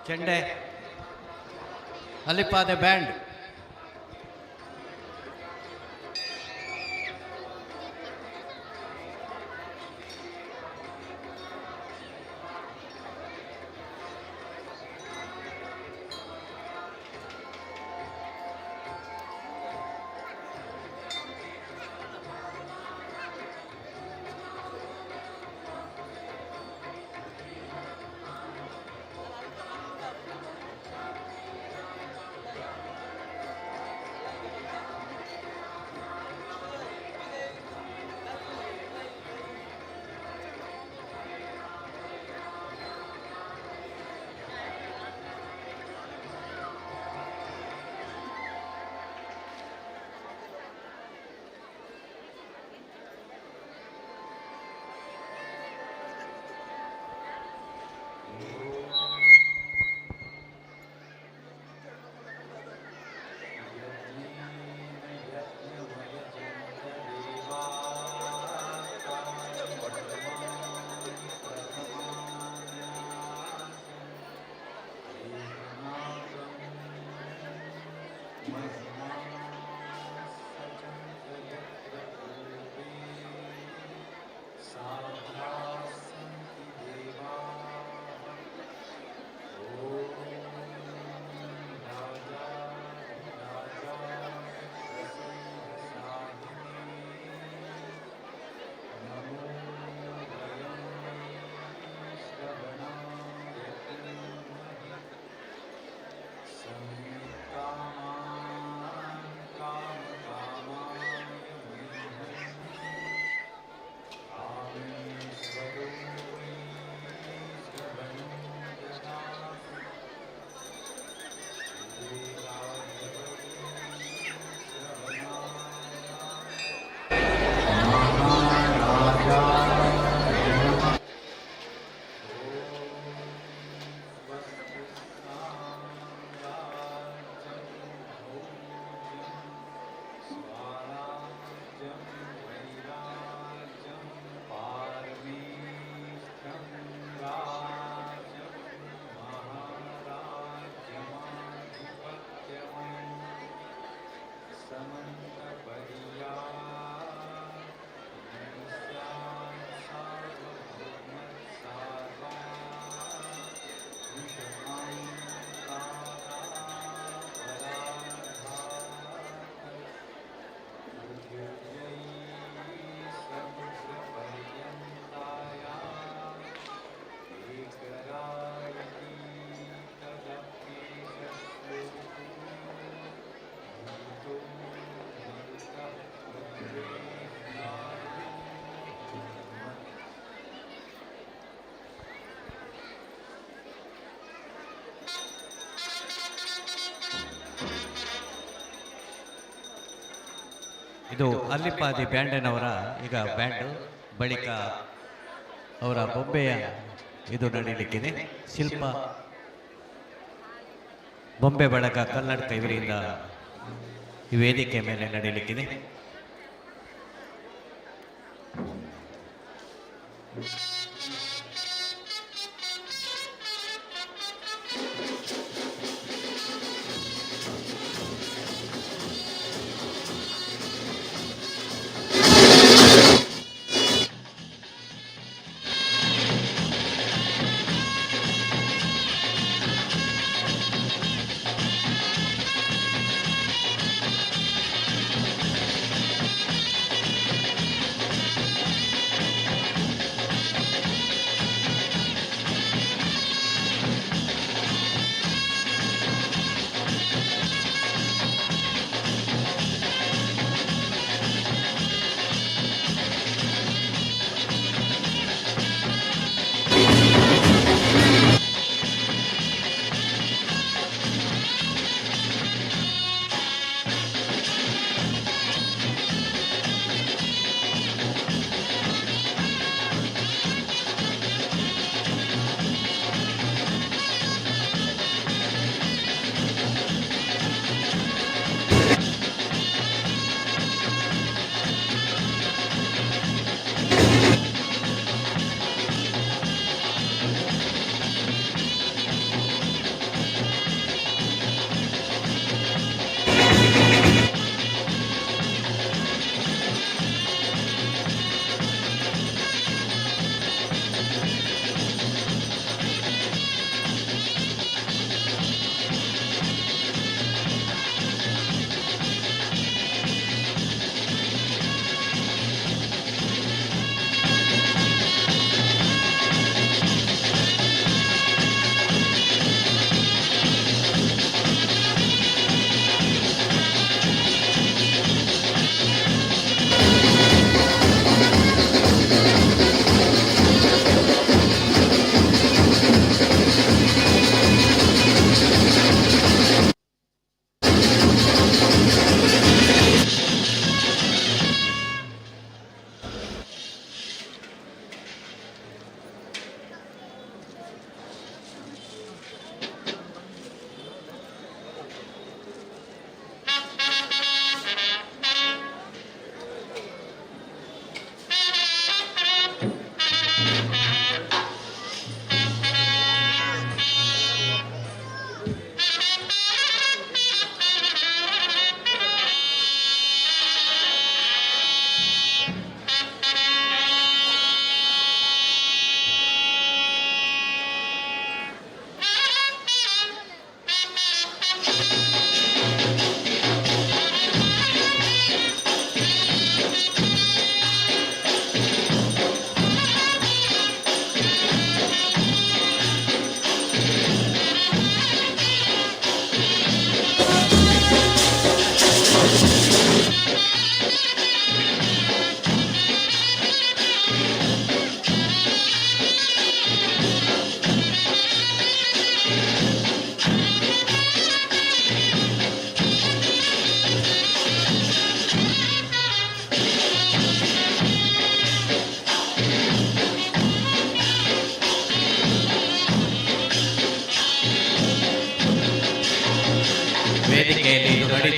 ಚೆಂಡೆ ಅಲ್ಲಿಪಾದೆ ಬ್ಯಾಂಡ್. ಇದು ಅಲ್ಲಿಪಾದಿ ಬ್ಯಾಂಡಿನವರ ಈಗ ಬ್ಯಾಂಡು, ಬಳಿಕ ಅವರ ಬೊಂಬೆಯ ಇದು ನಡೀಲಿಕ್ಕಿದೆ. ಶಿಲ್ಪ ಬೊಂಬೆ ಬಳಗ ಕನ್ನಡಕ ಇವರಿಂದ ಈ ವೇದಿಕೆ ಮೇಲೆ ನಡೀಲಿಕ್ಕಿದೆ.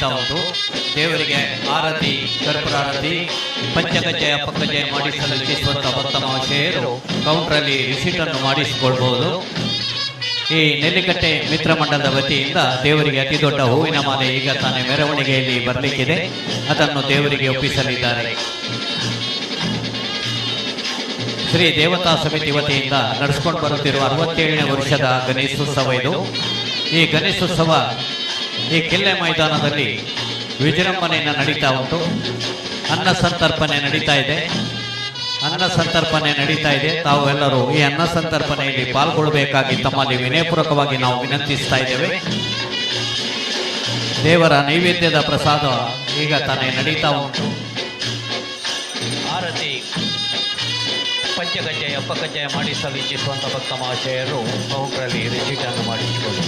ನಡೀತಾ ಉಂಟು. ದೇವರಿಗೆ ಆರತಿ, ಕರ್ಪೂರಾರತಿ, ಪಂಚಗಜ್ಜಯ ಪಕ್ಕಜಯ ಮಾಡಿಸಲು ಇಚ್ಛಿಸುವಂಥ ಭಕ್ತ ಮಹಾಶಯರು ಕೌಂಟ್ರಲ್ಲಿ ರಿಸೀಟನ್ನು ಮಾಡಿಸಿಕೊಳ್ಬಹುದು. ಈ ನೆಲ್ಲಿಕಟ್ಟೆ ಮಿತ್ರ ಮಂಡಲದ ವತಿಯಿಂದ ದೇವರಿಗೆ ಅತಿ ದೊಡ್ಡ ಹೂವಿನ ಮಾಲೆ ಈಗ ತಾನೇ ಮೆರವಣಿಗೆಯಲ್ಲಿ ಬರಲಿಕ್ಕಿದೆ. ಅದನ್ನು ದೇವರಿಗೆ ಒಪ್ಪಿಸಲಿದ್ದಾರೆ. ಶ್ರೀ ದೇವತಾ ಸಮಿತಿ ವತಿಯಿಂದ ನಡೆಸ್ಕೊಂಡು ಬರುತ್ತಿರುವ 67ನೇ ವರ್ಷದ ಗಣೇಶೋತ್ಸವ ಇದು. ಈ ಗಣೇಶೋತ್ಸವ ಈ ಕಿಲ್ಲೆ ಮೈದಾನದಲ್ಲಿ ವಿಜೃಂಭಣೆಯಿಂದ ನಡೀತಾ ಉಂಟು. ಅನ್ನ ಸಂತರ್ಪಣೆ ನಡೀತಾ ಇದೆ. ತಾವು ಎಲ್ಲರೂ ಈ ಅನ್ನ ಸಂತರ್ಪಣೆಯಲ್ಲಿ ಪಾಲ್ಗೊಳ್ಳಬೇಕಾಗಿ ತಮ್ಮಲ್ಲಿ ವಿನಯಪೂರ್ವಕವಾಗಿ ನಾವು ವಿನಂತಿಸ್ತಾ ಇದ್ದೇವೆ. ದೇವರ ನೈವೇದ್ಯದ ಪ್ರಸಾದ ಈಗ ತಾನೇ ನಡೀತಾ ಉಂಟು. ಆರತಿ, ಪಂಚಗಜ್ಜಯ ಪಕ್ಕಜ್ಜಯ ಮಾಡಿಸಲು ಇಚ್ಛಿಸುವಂಥ ಭಕ್ತ ಮಹಾಶಯರು ಕೌಂಟ್ರಲ್ಲಿ ರಿಸೀಟನ್ನು ಮಾಡಿಸಿಕೊಳ್ಳಿ.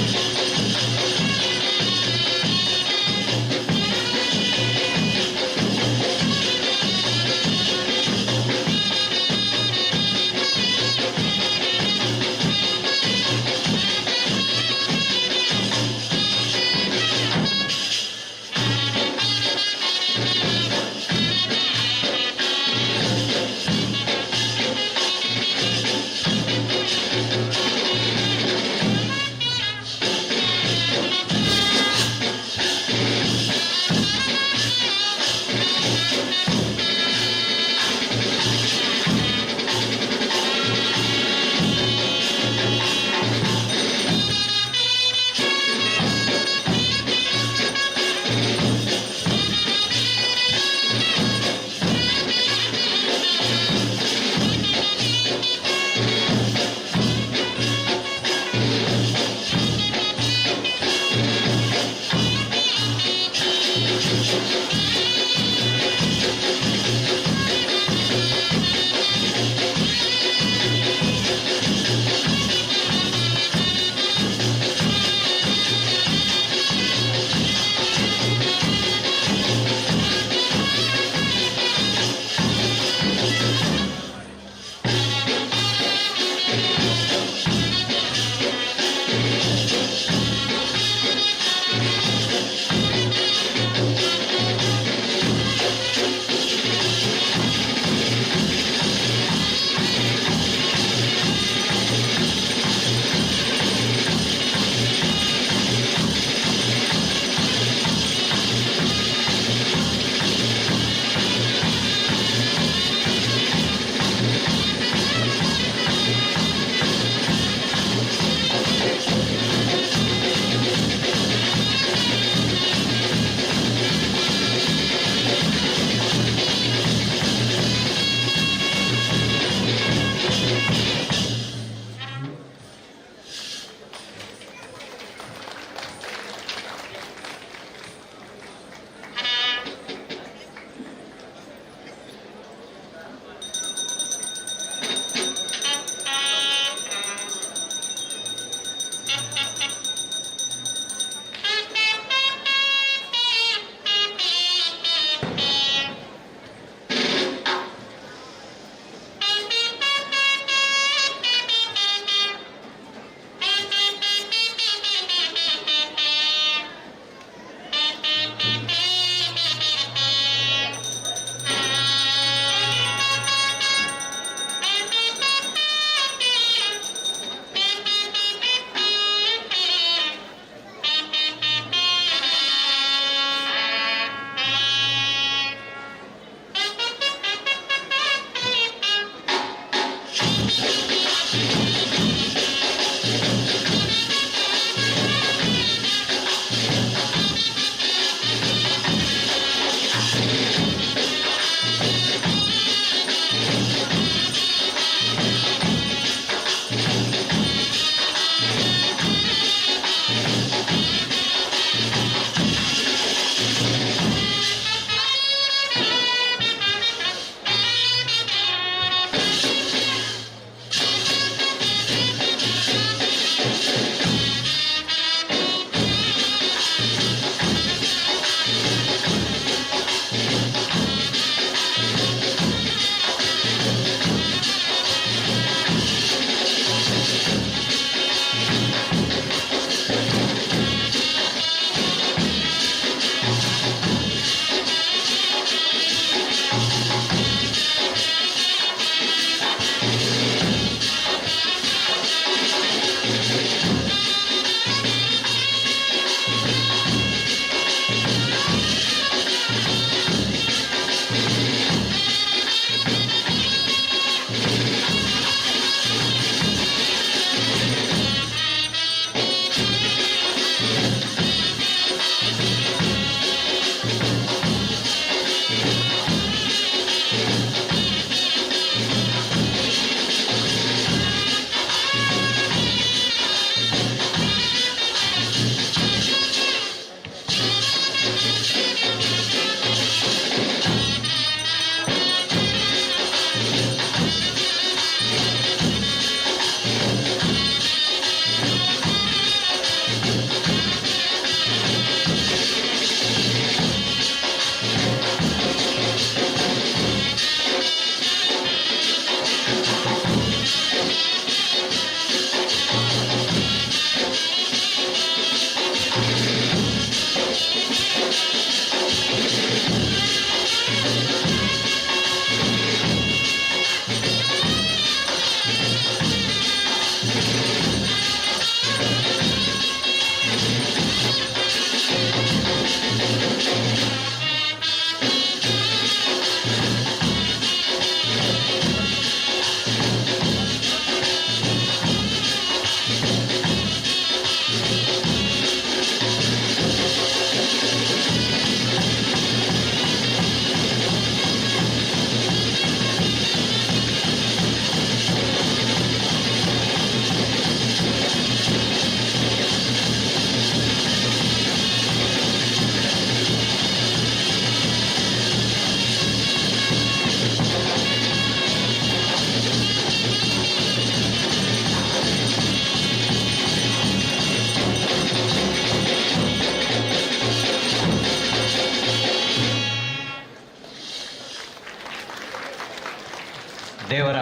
ದೇವರ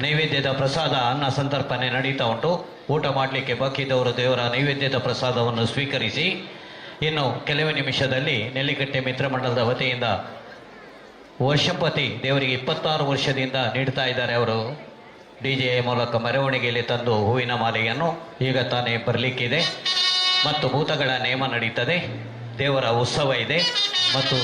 ನೈವೇದ್ಯದ ಪ್ರಸಾದ ಅನ್ನ ಸಂತರ್ಪಣೆ ನಡೀತಾ ಉಂಟು. ಊಟ ಮಾಡಲಿಕ್ಕೆ ಬಾಕಿದವರು ದೇವರ ನೈವೇದ್ಯದ ಪ್ರಸಾದವನ್ನು ಸ್ವೀಕರಿಸಿ ಇನ್ನು ಕೆಲವೇ ನಿಮಿಷದಲ್ಲಿ ನೆಲ್ಲಿಕಟ್ಟೆ ಮಿತ್ರಮಂಡಲದ ವತಿಯಿಂದ ವರ್ಷಪತಿ ದೇವರಿಗೆ 26 ವರ್ಷದಿಂದ ನೀಡ್ತಾ ಇದ್ದಾರೆ. ಅವರು DJ ಮೂಲಕ ಮೆರವಣಿಗೆಯಲ್ಲಿ ತಂದು ಹೂವಿನ ಮಾಲೆಯನ್ನು ಈಗ ತಾನೇ ಬರಲಿಕ್ಕಿದೆ ಮತ್ತು ಭೂತಗಳ ನೇಮ ನಡೀತದೆ. ದೇವರ ಉತ್ಸವ ಇದೆ ಮತ್ತು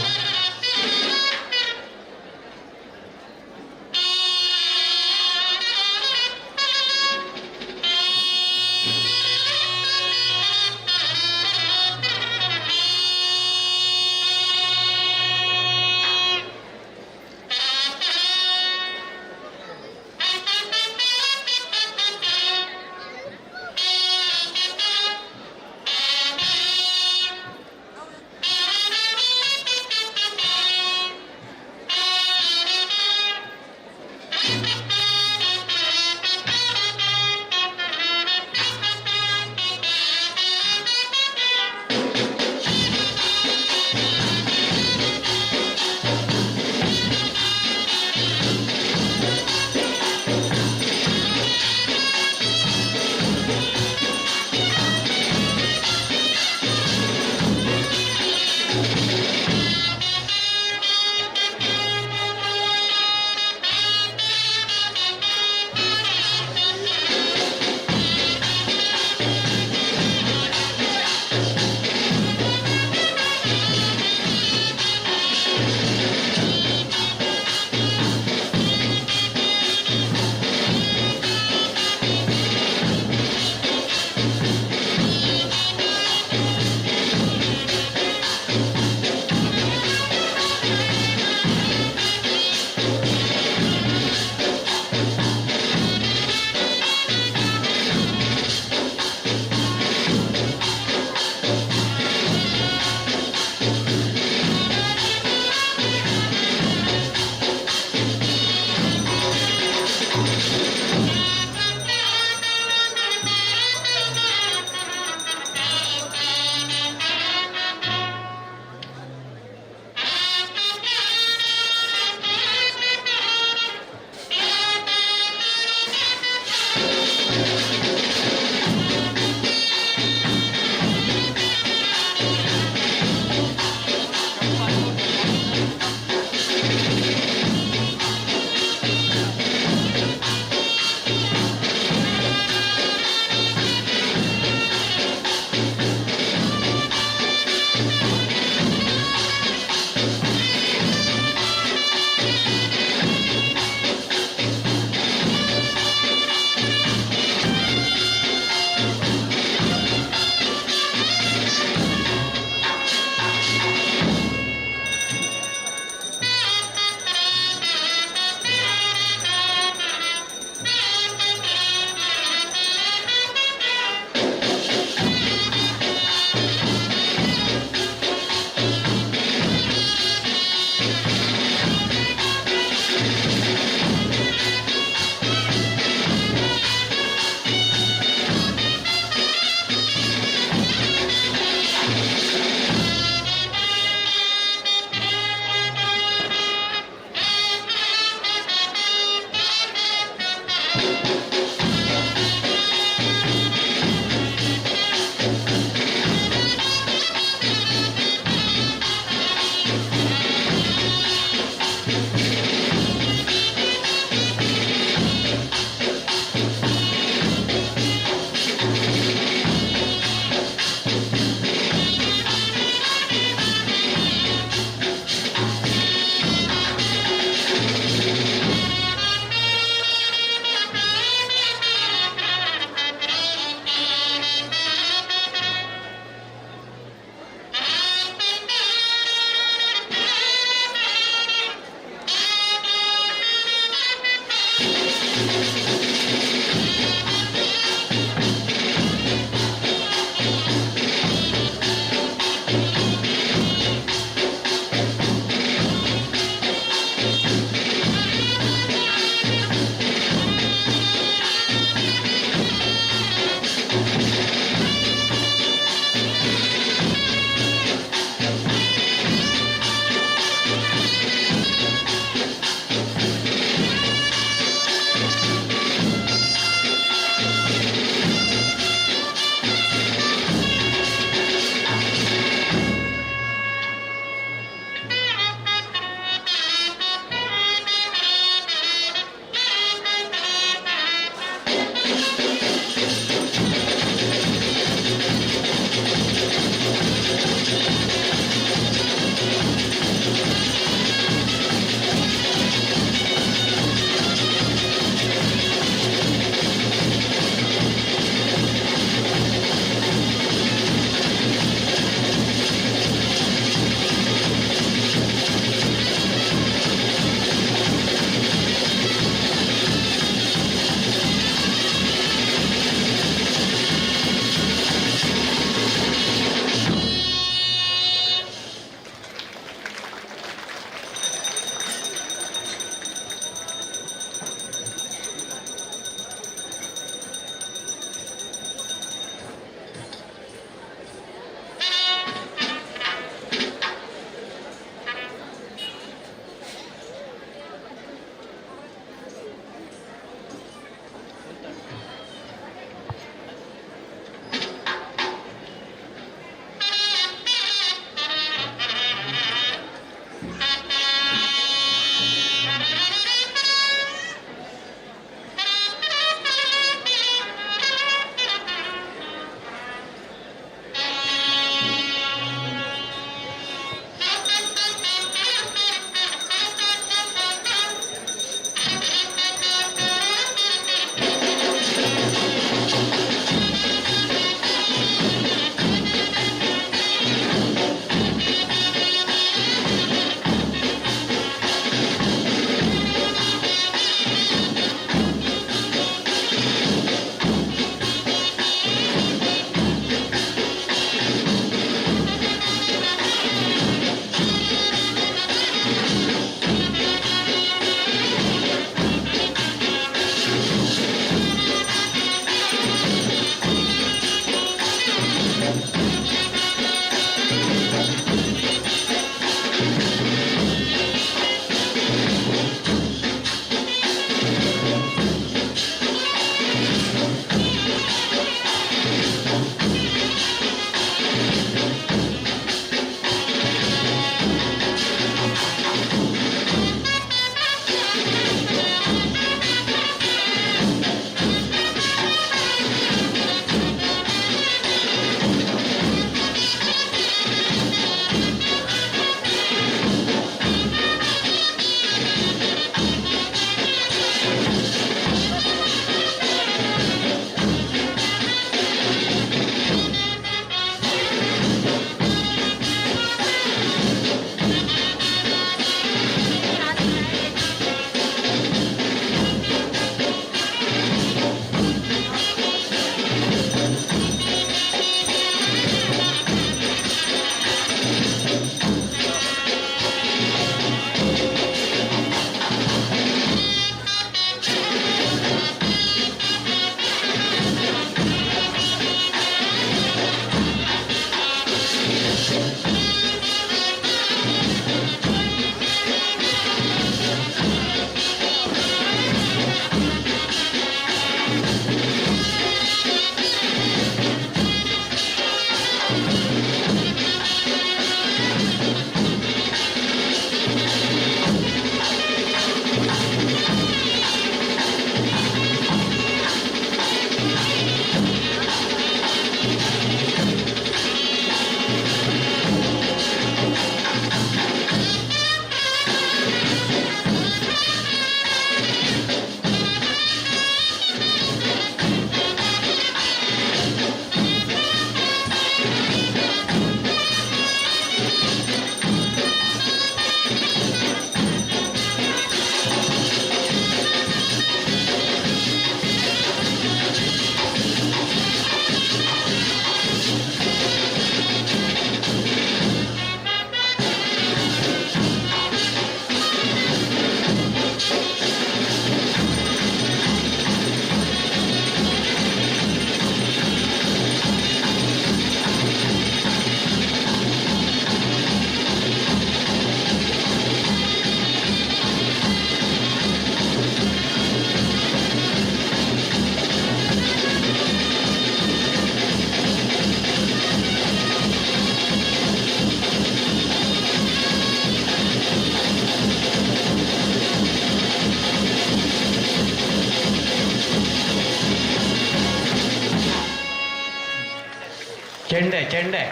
ಚೆಂಡೆ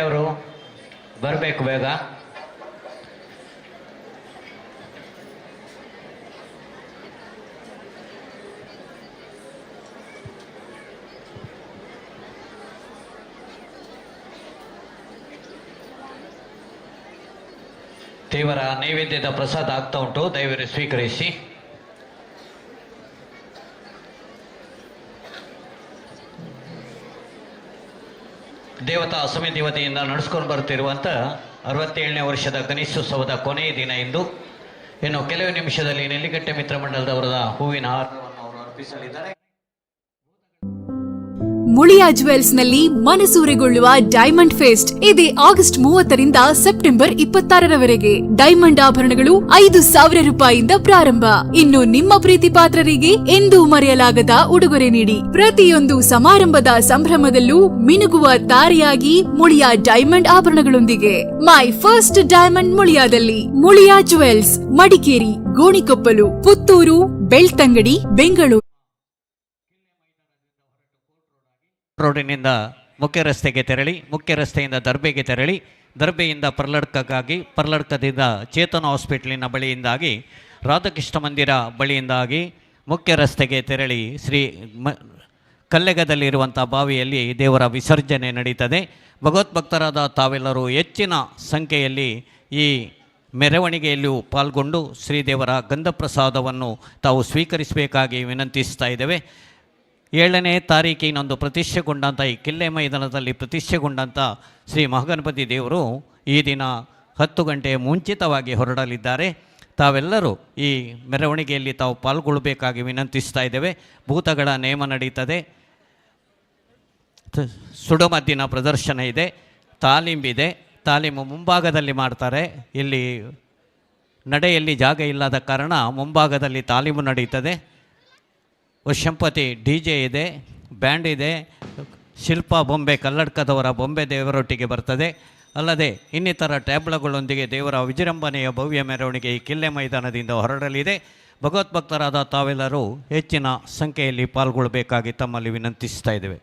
ಅವರು ಬರಬೇಕು ಬೇಗ. ದೇವರ ನೈವೇದ್ಯದ ಪ್ರಸಾದ ಆಗ್ತಾ ಉಂಟು, ದಯವಿಟ್ಟು ಸ್ವೀಕರಿಸಿ. ದೇವತಾ ಸಮಿತಿ ವತಿಯಿಂದ ನಡೆಸ್ಕೊಂಡು ಬರ್ತಿರುವಂಥ 67ನೇ ವರ್ಷದ ಗಣೇಶೋತ್ಸವದ ಕೊನೆಯ ದಿನ ಇಂದು. ಇನ್ನು ಕೆಲವು ನಿಮಿಷದಲ್ಲಿ ನೆಲ್ಲಿಗಟ್ಟೆ ಮಿತ್ರ ಮಂಡಲದವರ ಹೂವಿನ ಹಾರವನ್ನು ಅವರು ಅರ್ಪಿಸಲಿದ್ದಾರೆ. ಮುಳಿಯಾ ಜುವೆಲ್ಸ್ ನಲ್ಲಿ ಮನಸೂರೆಗೊಳ್ಳುವ ಡೈಮಂಡ್ ಫೆಸ್ಟ್ ಇದೆ ಆಗಸ್ಟ್ 30ರಿಂದ ಸೆಪ್ಟೆಂಬರ್ 26ರವರೆಗೆ. ಡೈಮಂಡ್ ಆಭರಣಗಳು 5,000 ರೂಪಾಯಿಯಿಂದ ಪ್ರಾರಂಭ. ಇನ್ನು ನಿಮ್ಮ ಪ್ರೀತಿ ಪಾತ್ರರಿಗೆ ಎಂದೂ ಮರೆಯಲಾಗದ ಉಡುಗೊರೆ ನೀಡಿ. ಪ್ರತಿಯೊಂದು ಸಮಾರಂಭದ ಸಂಭ್ರಮದಲ್ಲೂ ಮಿನುಗುವ ತಾರೆಯಾಗಿ ಮುಳಿಯಾ ಡೈಮಂಡ್ ಆಭರಣಗಳೊಂದಿಗೆ. ಮೈ ಫಸ್ಟ್ ಡೈಮಂಡ್ ಮುಳಿಯಾದಲ್ಲಿ. ಮುಳಿಯಾ ಜುವೆಲ್ಸ್, ಮಡಿಕೇರಿ, ಗೋಣಿಕೊಪ್ಪಲು, ಪುತ್ತೂರು, ಬೆಳ್ತಂಗಡಿ, ಬೆಂಗಳೂರು. ರೋಡಿನಿಂದ ಮುಖ್ಯ ರಸ್ತೆಗೆ ತೆರಳಿ, ಮುಖ್ಯ ರಸ್ತೆಯಿಂದ ದರ್ಬೆಗೆ ತೆರಳಿ, ದರ್ಬೆಯಿಂದ ಪರ್ಲಡ್ಕಕ್ಕಾಗಿ, ಪರ್ಲಡ್ಕದಿಂದ ಚೇತನ ಹಾಸ್ಪಿಟಲಿನ ಬಳಿಯಿಂದಾಗಿ, ರಾಧಾಕೃಷ್ಣ ಮಂದಿರ ಬಳಿಯಿಂದಾಗಿ ಮುಖ್ಯ ರಸ್ತೆಗೆ ತೆರಳಿ ಕಲ್ಲೆಗದಲ್ಲಿರುವಂಥ ಬಾವಿಯಲ್ಲಿ ದೇವರ ವಿಸರ್ಜನೆ ನಡೀತದೆ. ಭಗವದ್ಭಕ್ತರಾದ ತಾವೆಲ್ಲರೂ ಹೆಚ್ಚಿನ ಸಂಖ್ಯೆಯಲ್ಲಿ ಈ ಮೆರವಣಿಗೆಯಲ್ಲಿಯೂ ಪಾಲ್ಗೊಂಡು ಶ್ರೀದೇವರ ಗಂಧಪ್ರಸಾದವನ್ನು ತಾವು ಸ್ವೀಕರಿಸಬೇಕಾಗಿ ವಿನಂತಿಸ್ತಾ ಇದ್ದೇವೆ. 7ನೇ ತಾರೀಕಿನಂದು ಪ್ರತಿಷ್ಠೆಗೊಂಡಂಥ ಈ ಕಿಲ್ಲೆ ಮೈದಾನದಲ್ಲಿ ಪ್ರತಿಷ್ಠೆಗೊಂಡಂಥ ಶ್ರೀ ಮಹಾಗಣಪತಿ ದೇವರು ಈ ದಿನ 10 ಗಂಟೆ ಮುಂಚಿತವಾಗಿ ಹೊರಡಲಿದ್ದಾರೆ. ತಾವೆಲ್ಲರೂ ಈ ಮೆರವಣಿಗೆಯಲ್ಲಿ ತಾವು ಪಾಲ್ಗೊಳ್ಳಬೇಕಾಗಿ ವಿನಂತಿಸ್ತಾ ಇದ್ದೇವೆ. ಭೂತಗಳ ನೇಮ ನಡೀತದೆ, ಸುಡುಮದ್ದಿನ ಪ್ರದರ್ಶನ ಇದೆ, ತಾಲೀಮಿದೆ. ತಾಲೀಮು ಮುಂಭಾಗದಲ್ಲಿ ಮಾಡ್ತಾರೆ. ಇಲ್ಲಿ ನಡೆಯಲ್ಲಿ ಜಾಗ ಇಲ್ಲದ ಕಾರಣ ಮುಂಭಾಗದಲ್ಲಿ ತಾಲೀಮು ನಡೀತದೆ. ವಶಂಪತಿ DJ ಇದೆ, ಬ್ಯಾಂಡ್ ಇದೆ, ಶಿಲ್ಪ ಬೊಂಬೆ ಕಲ್ಲಡ್ಕದವರ ಬೊಂಬೆ ದೇವರೊಟ್ಟಿಗೆ ಬರ್ತದೆ. ಅಲ್ಲದೆ ಇನ್ನಿತರ ಟ್ಯಾಬ್ಲಗಳೊಂದಿಗೆ ದೇವರ ವಿಜೃಂಭಣೆಯ ಭವ್ಯ ಮೆರವಣಿಗೆ ಈ ಕಿಲ್ಲೆ ಮೈದಾನದಿಂದ ಹೊರಡಲಿದೆ. ಭಗವದ್ಭಕ್ತರಾದ ತಾವೆಲ್ಲರೂ ಹೆಚ್ಚಿನ ಸಂಖ್ಯೆಯಲ್ಲಿ ಪಾಲ್ಗೊಳ್ಳಬೇಕಾಗಿ ತಮ್ಮಲ್ಲಿ ವಿನಂತಿಸ್ತಾ ಇದ್ದೇವೆ.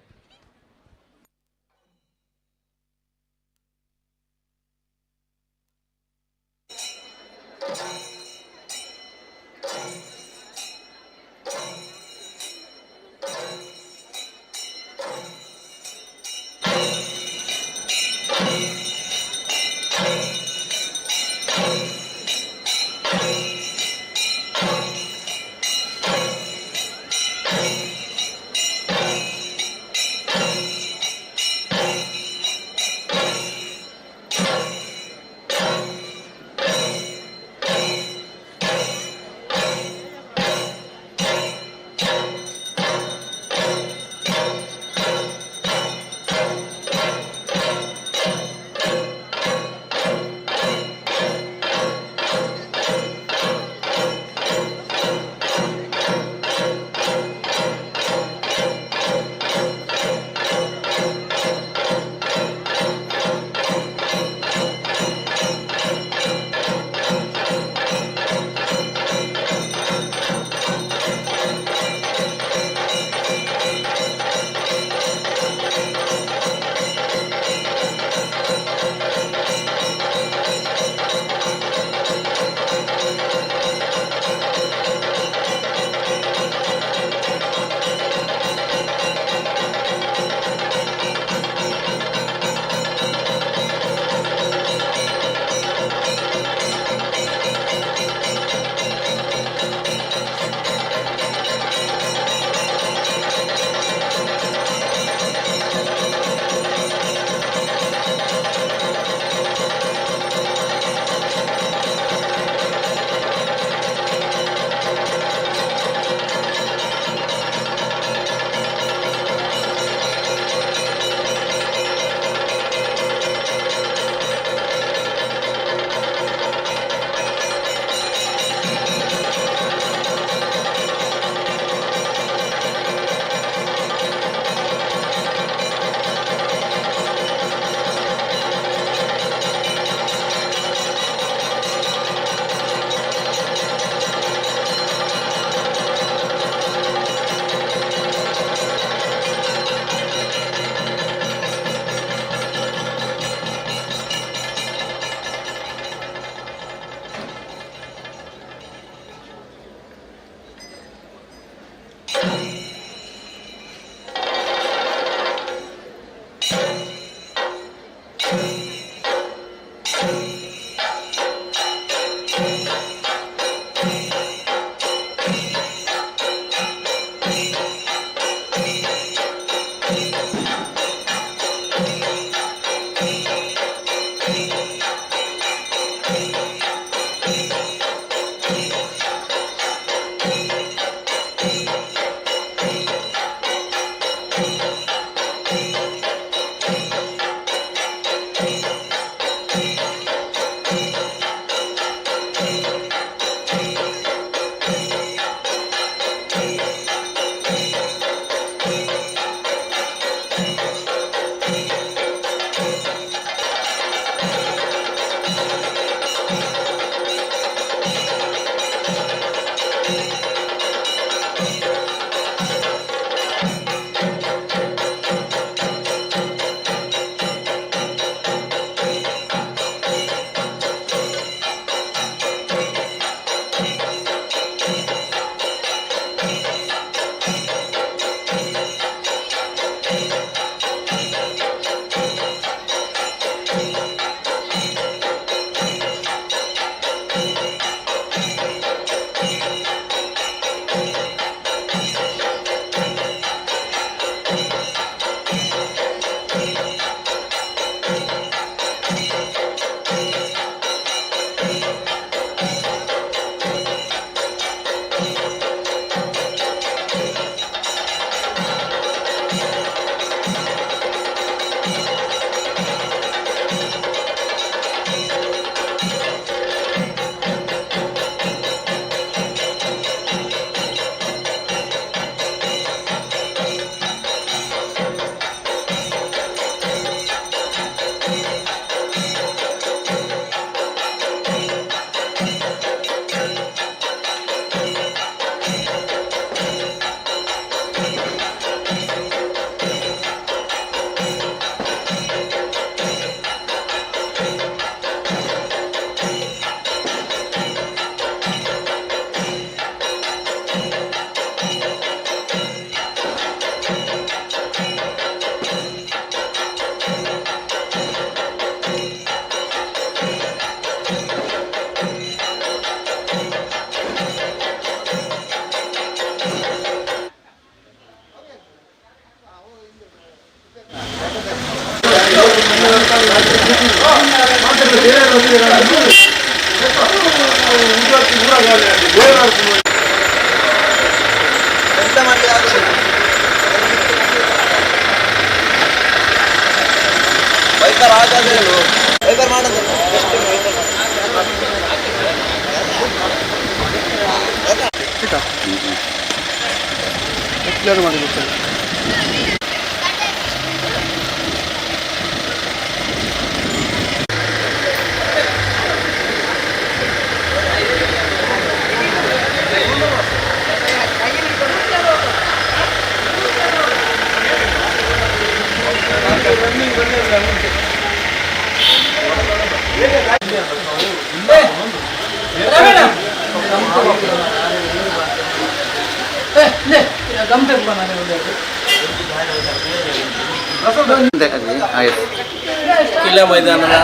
ಕಿಲ್ಲ ಮೈದಾನದ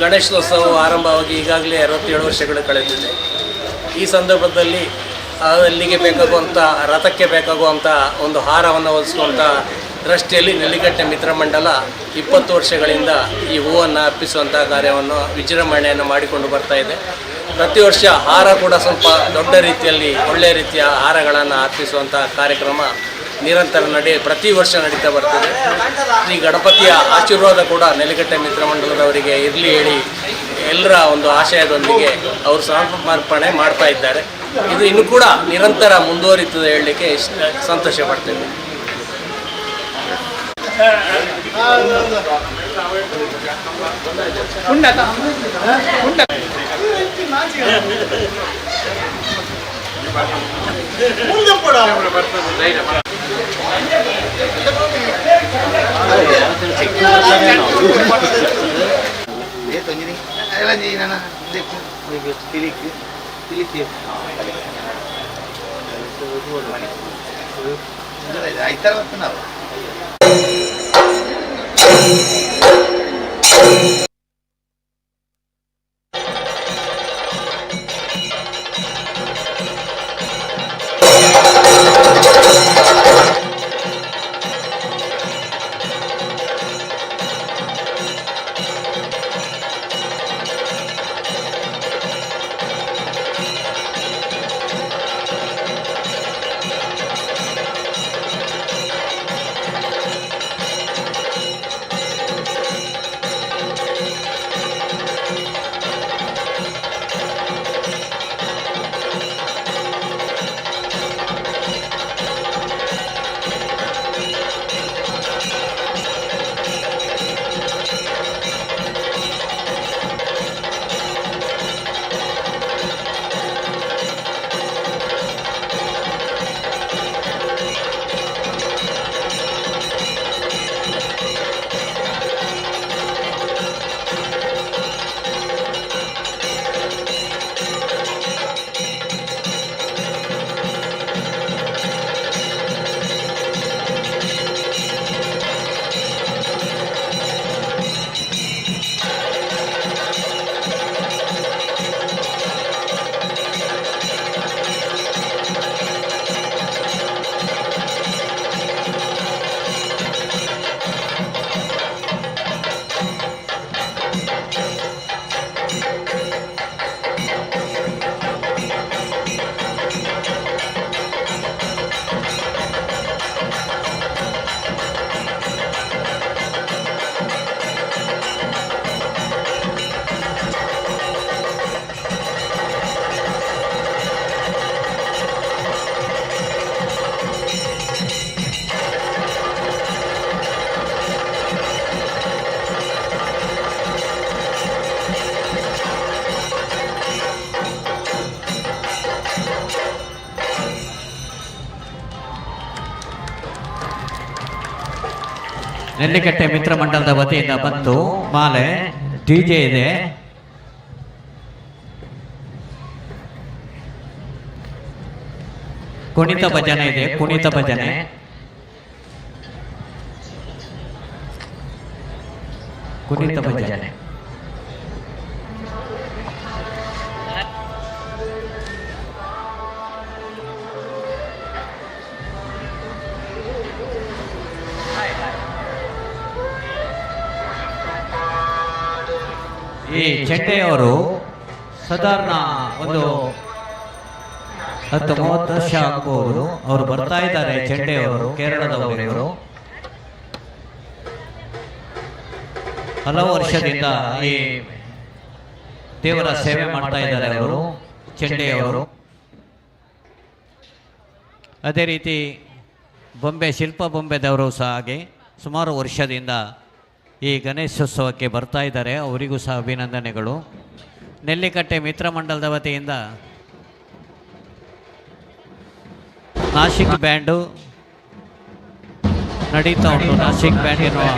ಗಣೇಶೋತ್ಸವ ಆರಂಭವಾಗಿ ಈಗಾಗಲೇ 67 ವರ್ಷಗಳು ಕಳೆದಿದೆ. ಈ ಸಂದರ್ಭದಲ್ಲಿ ಅಲ್ಲಿಗೆ ಬೇಕಾಗುವಂಥ ರಥಕ್ಕೆ ಬೇಕಾಗುವಂಥ ಒಂದು ಹಾರವನ್ನು ಹೊಲಿಸುವಂಥ ದೃಷ್ಟಿಯಲ್ಲಿ ನೆಲ್ಲಿಗಟ್ಟೆ ಮಿತ್ರಮಂಡಲ 20 ವರ್ಷಗಳಿಂದ ಈ ಹೂವನ್ನು ಅರ್ಪಿಸುವಂಥ ಕಾರ್ಯವನ್ನು ವಿಜೃಂಭಣೆಯನ್ನು ಮಾಡಿಕೊಂಡು ಬರ್ತಾ ಇದೆ. ಪ್ರತಿ ವರ್ಷ ಹಾರ ಕೂಡ ಸ್ವಲ್ಪ ದೊಡ್ಡ ರೀತಿಯಲ್ಲಿ ಒಳ್ಳೆಯ ರೀತಿಯ ಹಾರಗಳನ್ನು ಅರ್ಪಿಸುವಂಥ ಕಾರ್ಯಕ್ರಮ ನಿರಂತರ ಪ್ರತಿ ವರ್ಷ ನಡೀತಾ ಬರ್ತದೆ. ಶ್ರೀ ಗಣಪತಿಯ ಆಶೀರ್ವಾದ ಕೂಡ ನೆಲ್ಲಿಗಟ್ಟೆ ಮಿತ್ರಮಂಡಲದವರಿಗೆ ಇರಲಿ ಹೇಳಿ ಎಲ್ಲರ ಒಂದು ಆಶಯದೊಂದಿಗೆ ಅವರು ಸಮರ್ಪಣೆ ಮಾಡ್ತಾ ಇದ್ದಾರೆ. ಇದು ಇನ್ನೂ ಕೂಡ ನಿರಂತರ ಮುಂದುವರಿತದೆ ಹೇಳಲಿಕ್ಕೆ ಸಂತೋಷ ಪಡ್ತೇವೆ. ನೆಲ್ಲಿಗಟ್ಟೆ ಮಿತ್ರ ಮಂಡಲದ ವತಿಯಿಂದ ಬಂತು ಮಾಲೆ, ಡಿಜೆ ಇದೆ. ಕುಣಿತ ಭಜನೆ ಇದೆ, ಕುಣಿತ ಭಜನೆ. ಕುಣಿತ ಭಜನೆ ಈ ಚೆಂಡೆಯವರು ಸಾಧಾರಣ ಒಂದು 10-30 ವರ್ಷ ಆಗ್ಬೋದು. ಅವರು ಬರ್ತಾ ಇದ್ದಾರೆ, ಚೆಂಡೆಯವರು ಕೇರಳದವರು. ಇವರು ಹಲವು ವರ್ಷದಿಂದ ಈ ದೇವರ ಸೇವೆ ಮಾಡ್ತಾ ಇದ್ದಾರೆ ಅವರು, ಚೆಂಡೆಯವರು. ಅದೇ ರೀತಿ ಶಿಲ್ಪ ಬೊಂಬೆದವರು ಸಹ ಹಾಗೆ ಸುಮಾರು ವರ್ಷದಿಂದ ಈ ಗಣೇಶೋತ್ಸವಕ್ಕೆ ಬರ್ತಾ ಇದ್ದಾರೆ. ಅವರಿಗೂ ಸಹ ಅಭಿನಂದನೆಗಳು. ನೆಲ್ಲಿಕಟ್ಟೆ ಮಿತ್ರ ಮಂಡಲದ ವತಿಯಿಂದ ನಾಸಿಕ್ ಬ್ಯಾಂಡು ನಡೀತಾ ಉಂಟು. ನಾಸಿಕ್ ಬ್ಯಾಂಡ್ ಎನ್ನುವ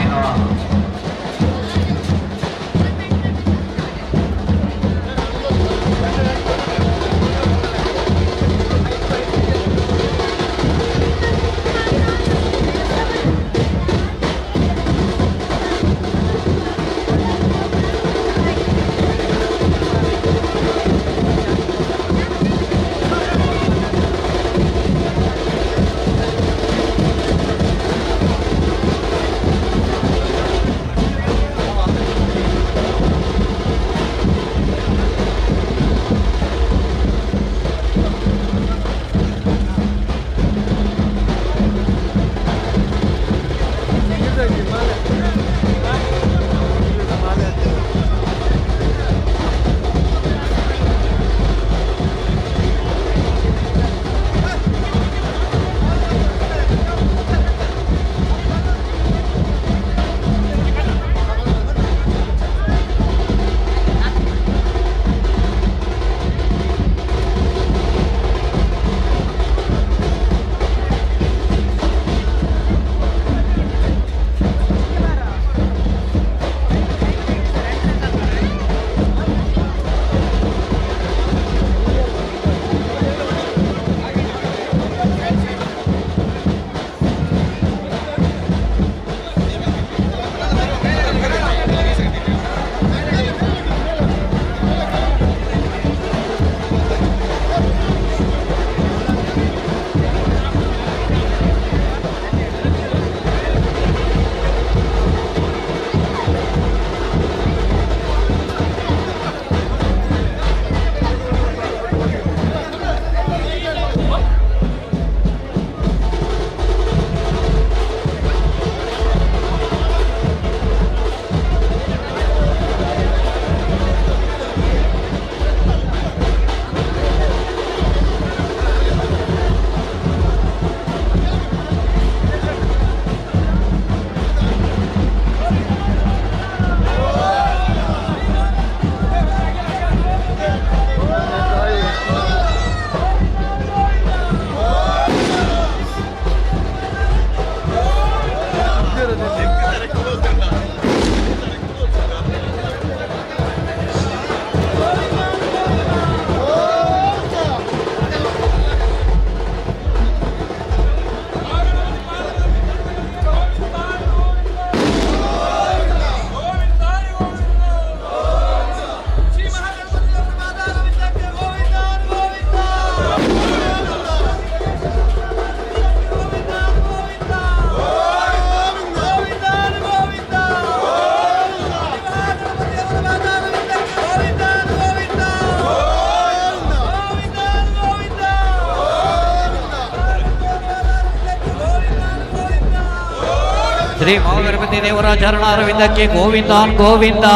ಶ್ರೀ ಮಹಾಗಣಪತಿ ದೇವರ ಚರಣಾರವಿಂದಕ್ಕೆ ಗೋವಿಂದಾನ್ ಗೋವಿಂದ,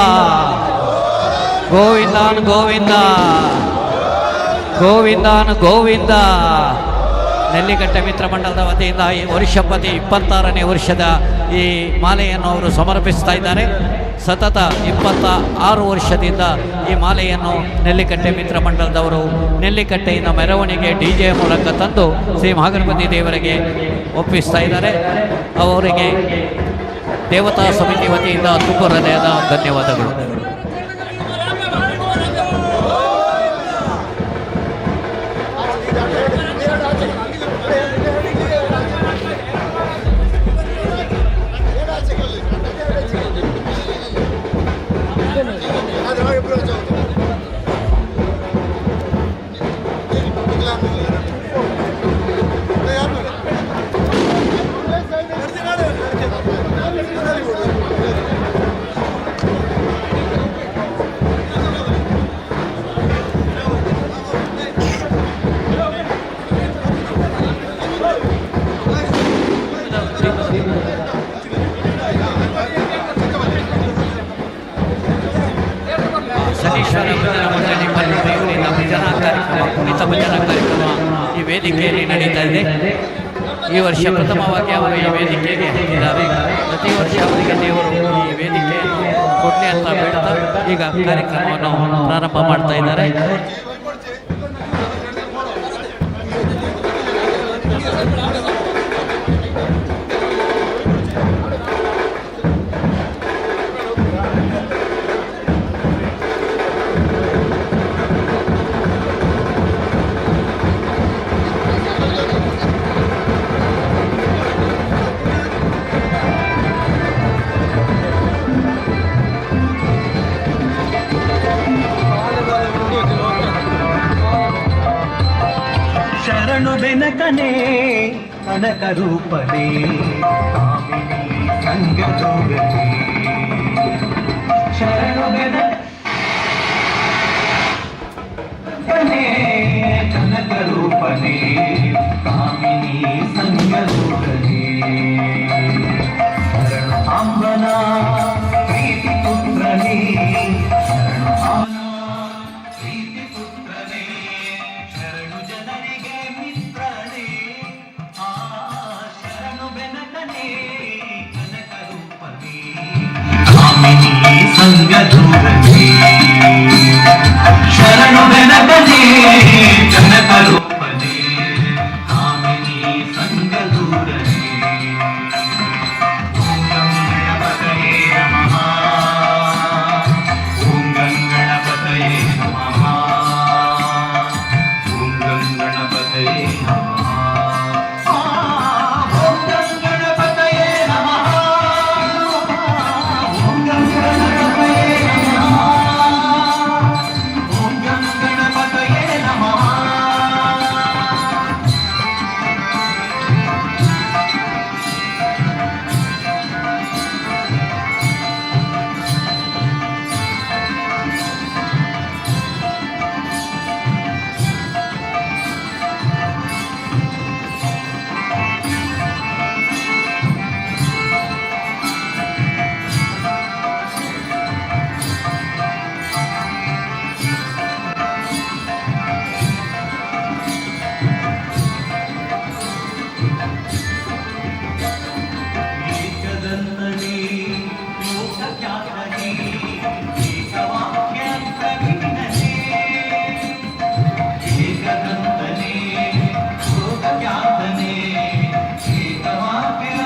ಗೋವಿಂದಾನ್ ಗೋವಿಂದ, ಗೋವಿಂದಾನ್ ಗೋವಿಂದ. ನೆಲ್ಲಿಕಟ್ಟೆ ಮಿತ್ರ ಮಂಡಲದ ವತಿಯಿಂದ ಈ ವರ್ಷಪತಿ 26ನೇ ವರ್ಷದ ಈ ಮಾಲೆಯನ್ನು ಅವರು ಸಮರ್ಪಿಸ್ತಾ ಇದ್ದಾರೆ. ಸತತ 26 ವರ್ಷದಿಂದ ಈ ಮಾಲೆಯನ್ನು ನೆಲ್ಲಿಕಟ್ಟೆ ಮಿತ್ರ ಮಂಡಲದವರು ನೆಲ್ಲಿಕಟ್ಟೆಯಿಂದ ಮೆರವಣಿಗೆ DJ ಮೂಲಕ ತಂದು ಶ್ರೀ ಮಹಾಗಣಪತಿ ದೇವರಿಗೆ ಒಪ್ಪಿಸ್ತಾ ಇದ್ದಾರೆ. ಅವರಿಗೆ ದೇವತಾ ಸಮಿತಿ ವತಿಯಿಂದ ತುಂಬ ಹೃದಯದ ಧನ್ಯವಾದಗಳು. ಶನೀಶ್ವರ ಭಜನಾ ಮಂಡಳಿ ಪಲ್ಲವಿ ಇವರಿಂದ ಭಜನಾ ಕಾರ್ಯಕ್ರಮ ಕುಣಿತ ಭಜನಾ ಕಾರ್ಯಕ್ರಮ ಈ ವೇದಿಕೆಯಲ್ಲಿ ನಡೀತಾ ಇದೆ. ಈ ವರ್ಷ ಪ್ರಥಮವಾಗಿ ಅವರು ಈ ವೇದಿಕೆಗೆ ಇದ್ದಾರೆ. ಪ್ರತಿ ವರ್ಷ ಅವರಿಗೆ ದೇವರು ಈ ವೇದಿಕೆಯನ್ನು ಕೊಡಲಿ ಅಂತ ಬೇಡ್ತಾ ಈಗ ಕಾರ್ಯಕ್ರಮವನ್ನು ಪ್ರಾರಂಭ ಮಾಡ್ತಾ ಇದ್ದಾರೆ. ಶರಣು ಬೆನಕನೆ ಕನಕ ರೂಪನೆ ಕಾಮಿನಿ ಸಂಗಜೋಗನೆ ಶರಣು ಬೆನಕನೆ ಕನಕ ರೂಪನೆ ಕಾಮಿನಿ ಸಂಗಜೋಗನೆ ಶರಣು ಅಂಬನ ಪ್ರೀತಿ ಪುತ್ರನೇ ಶರಣು ಅಂಬನ ಪ್ರೀತಿ ಪುತ್ರನೇ ಶರಣು ಜನರಿಗೆ ಮಿತ್ರನೇ ಆ ಶರಣು ಬೆನಕನೇ ಕನಕ ರೂಪನೇ ಕಾಮಿನಿ ಸಂಗಧೂರನೇ ಶರಣು ಬೆನಕನೇ ಕನಕ ರೂಪನೇ ಕಾಮಿನಿ ಸಂಗಧೂರನೇ ಓಂ ಗಣಪತಯೇ ನಮಃ ಓಂ ಗಣಪತಯೇ ನಮಃ ಓಂ ಗಣಪತಯೇ ನಮಃ ಓಂ ಗಣಪತಯೇ ನಮಃ ಓಂ ಗಣಪತಯೇ ನಮಃ ಓಂ ಗಣಪತಯೇ ನಮಃ ಏಕದಂತನೇ ಲೋಕಖ್ಯಾತನೇ ಏಕವಾಕ್ಯಂತವಿನನೇ ಏಕದಂತನೇ ಲೋಕಖ್ಯಾತನೇ ಏಕವಾಕ್ಯಂತವಿನನೇ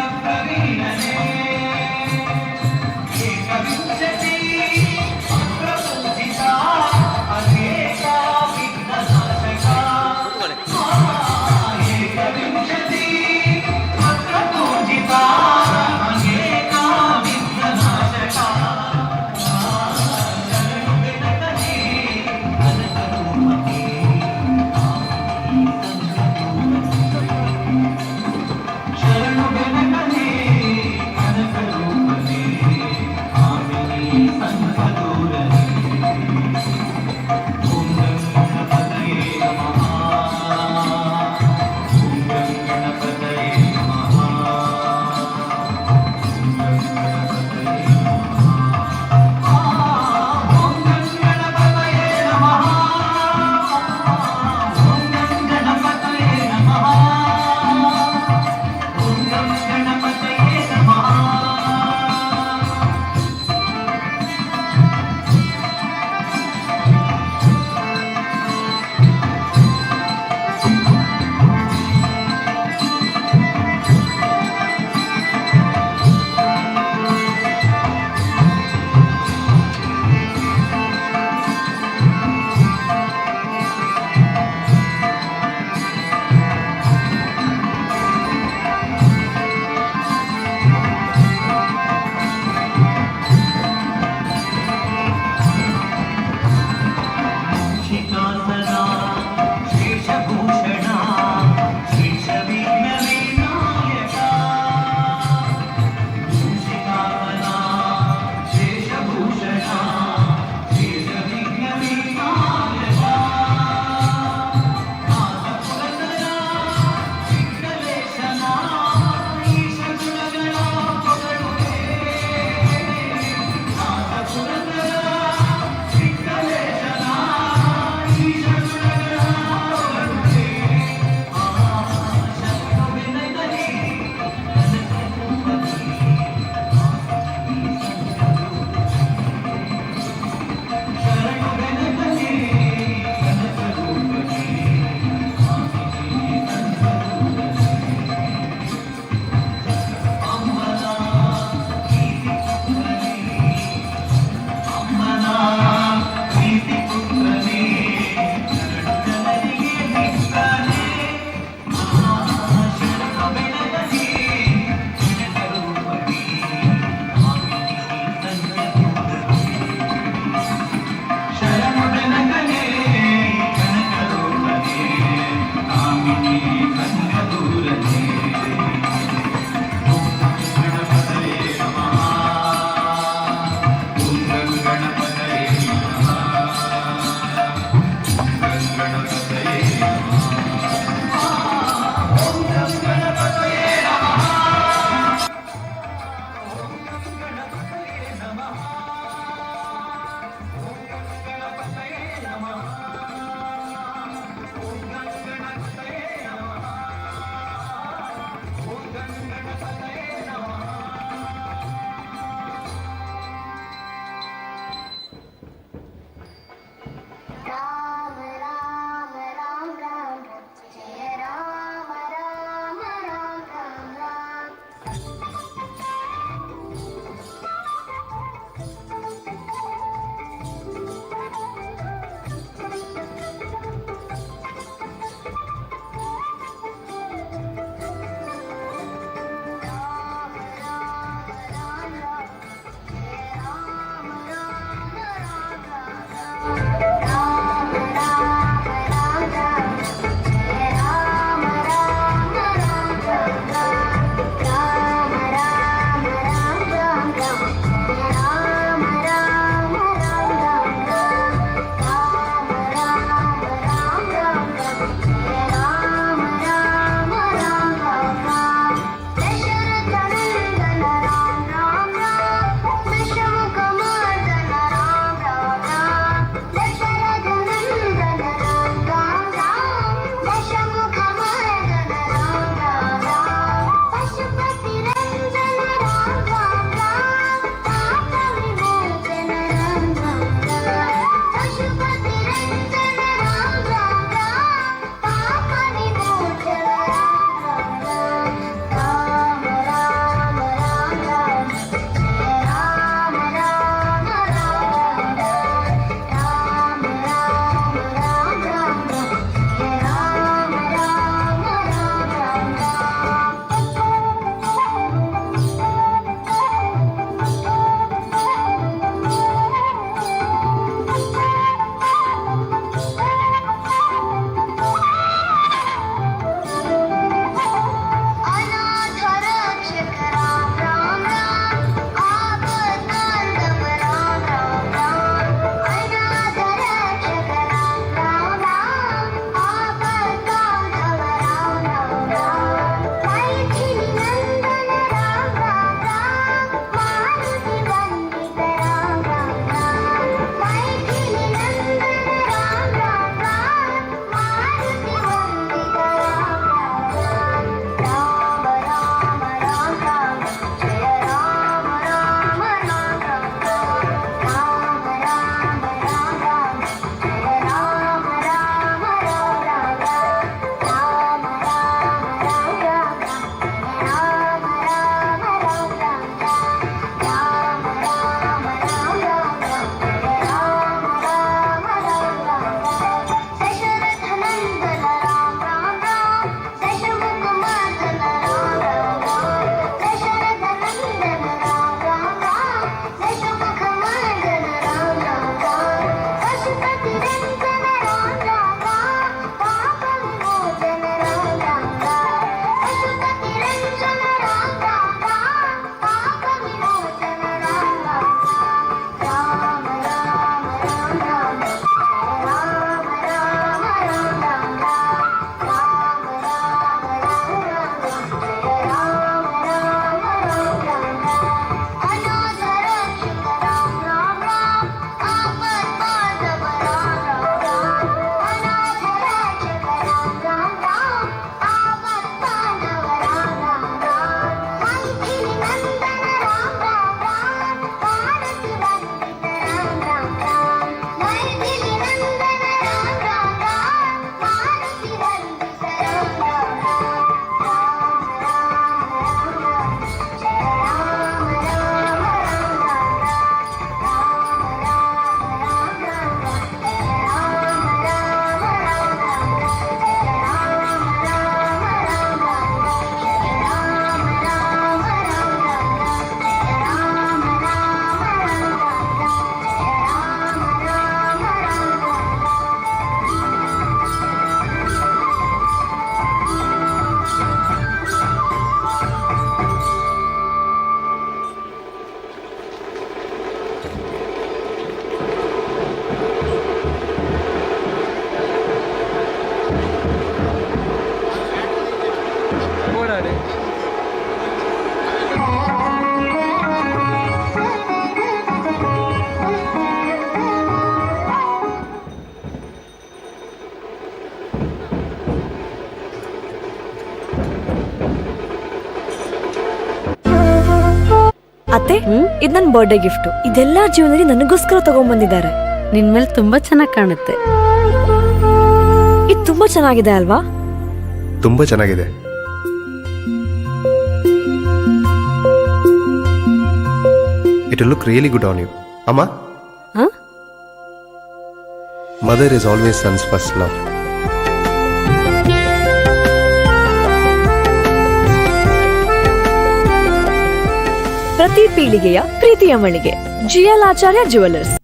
ಏಕವಿಂಶತಿ ಅಗ್ರಪೂಜಿತ ಅನೇಕ ವಿಘ್ನನಾಶಕ ಏಕವಿಂಶತಿ ಅಗ್ರಪೂಜಿತ ಅನೇಕ ವಿಘ್ನನಾಶಕ ಇದು ನನ್ನ ಬರ್ಡೇ ಗಿಫ್ಟು. ಇದೆಲ್ಲ ಜೀವನದಲ್ಲಿ ನನಗೋಸ್ಕರ ತಗೊಂಡ್ಬಂದಿದ್ದಾರೆ. ನಿನ್ ಮೇಲೆ ತುಂಬಾ ಚೆನ್ನಾಗಿ ಕಾಣುತ್ತೆ. ಇದು ತುಂಬಾ ಚೆನ್ನಾಗಿದೆ ಅಲ್ವಾ? ತುಂಬ ಚೆನ್ನಾಗಿದೆ. It will look really good on you. ಅಮ್ಮ, ಹ? Mother is always son's first love. ಪ್ರತಿ ಪೀಳಿಗೆಯ ಪ್ರೀತಿಯ ಮಳಿಗೆ GL ಆಚಾರ್ಯ ಜುವೆಲ್ಲರ್ಸ್.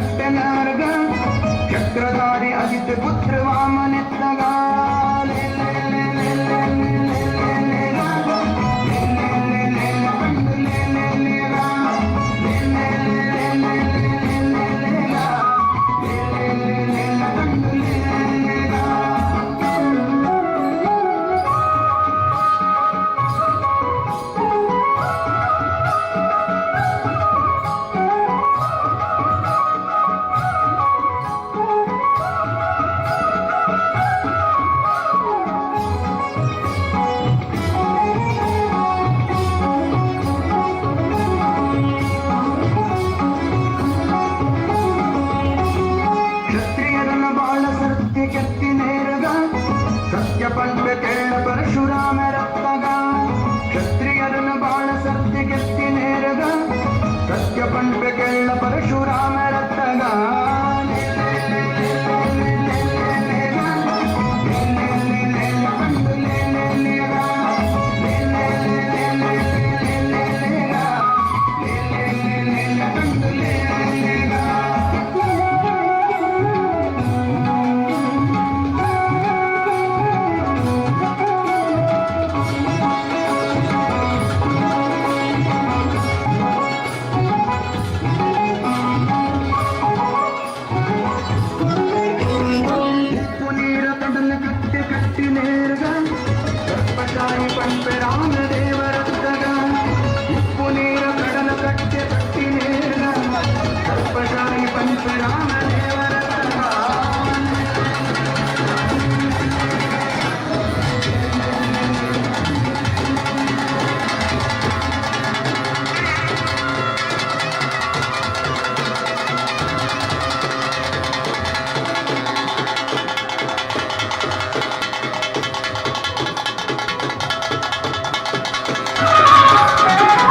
ಕಟ್ಟನಾರ್ಗ ಚಕ್ರಧಾರಿ ಅಜಿತ್ ಪುತ್ರ ವಾಮನೆತ್ತಗ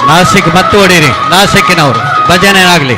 ನಾಸಿಕ್ ಮತ್ತು ಹೊಡೀರಿ, ನಾಸಿಕ್ಕಿನವರು ಭಜನೆ ಆಗಲಿ.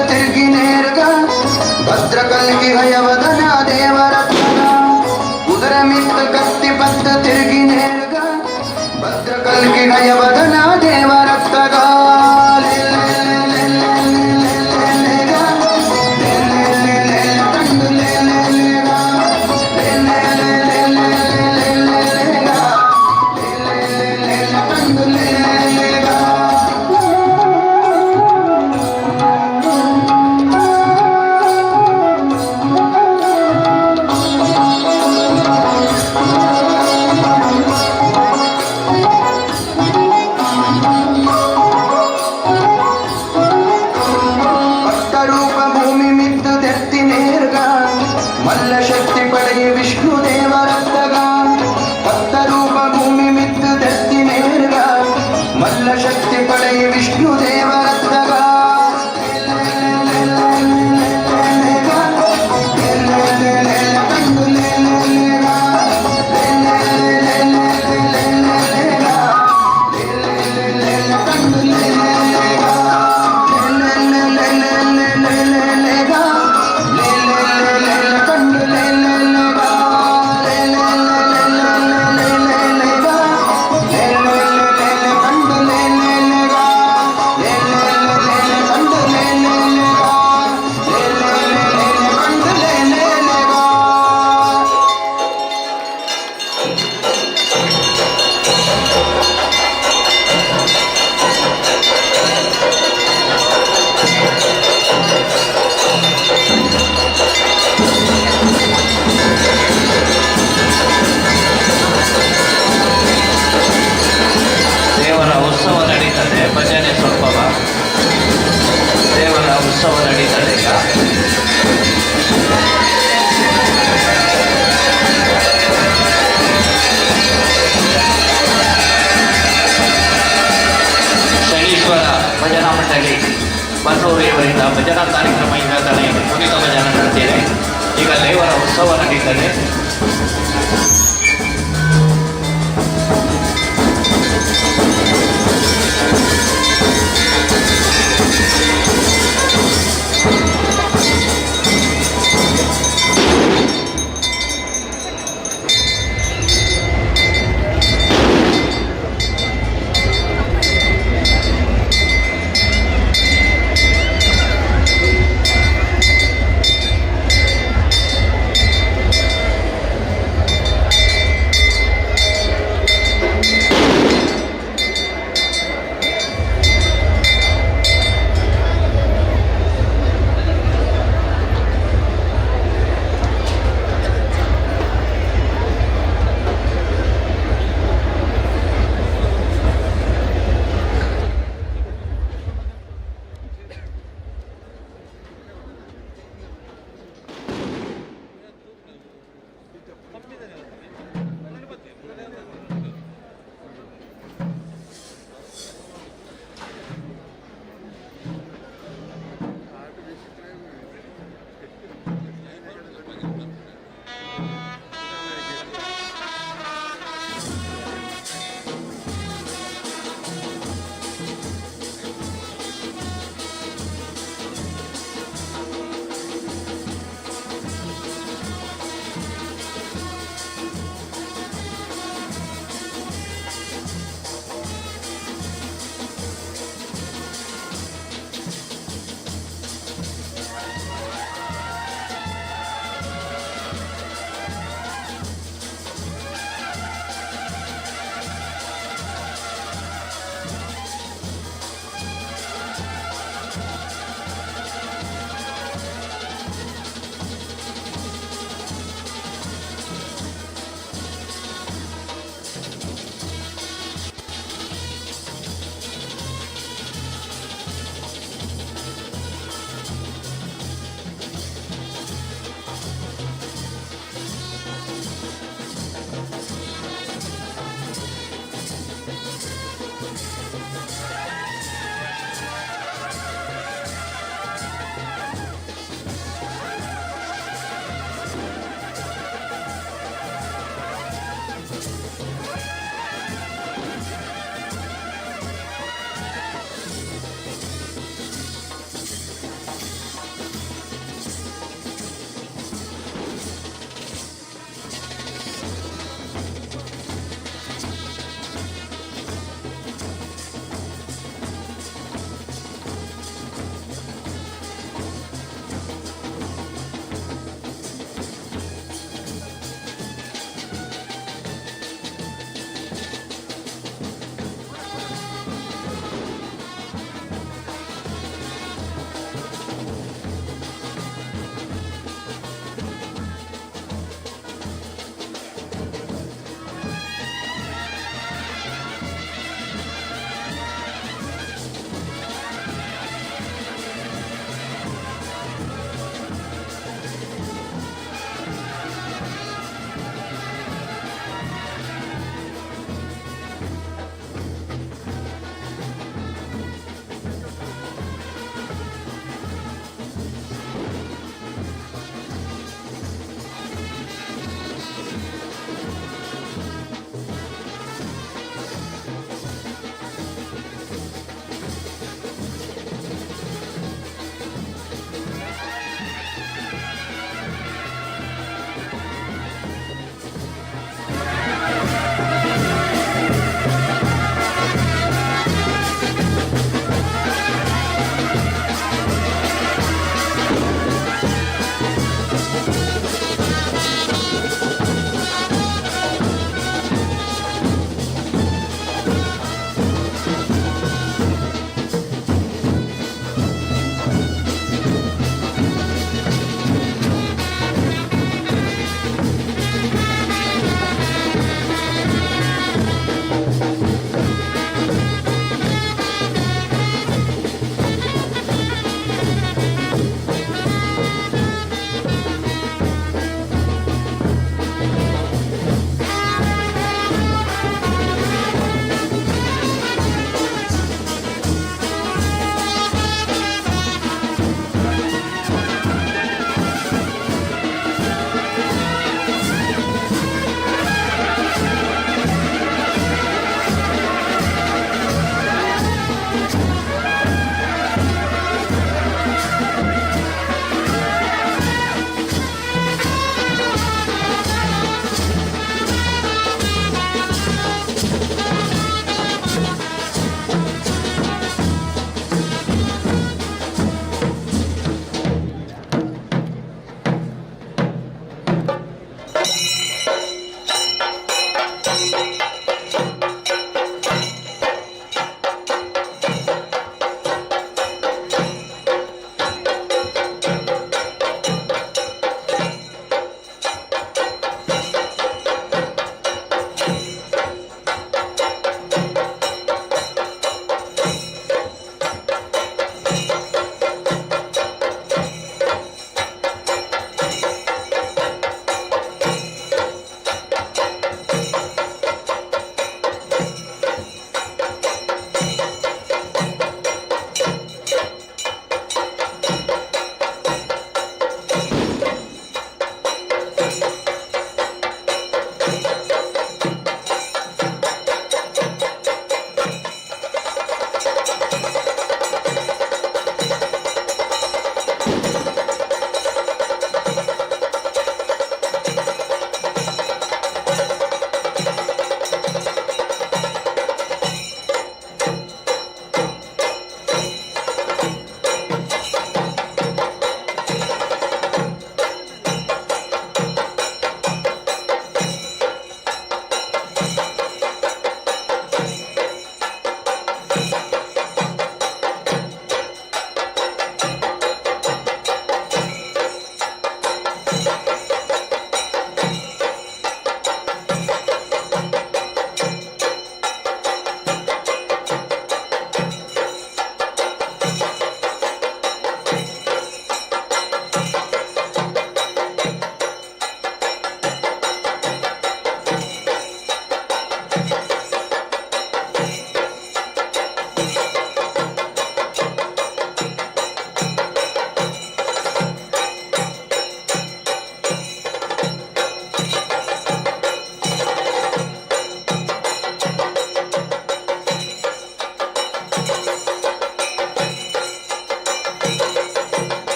ತಿರುಗಿ ನೇರ್ಗ ಭದ್ರಕಲ್ಗಿ ಹಯವದನ ದೇವರತ್ನ ಉದರ ಮಿತ್ತ ಕತ್ತಿ ಬದ್ದ ತಿರುಗಿ ನೇರ್ಗ ಭದ್ರಕಲ್ಗಿ ಹಯವದನ ದೇವರತ್ನ ಧಾರ್ಮಿಕ ಭಜನ ಮಾಡ್ತೇನೆ. ಈಗ ದೇವರ ಉತ್ಸವ ನಡೀತದೆ.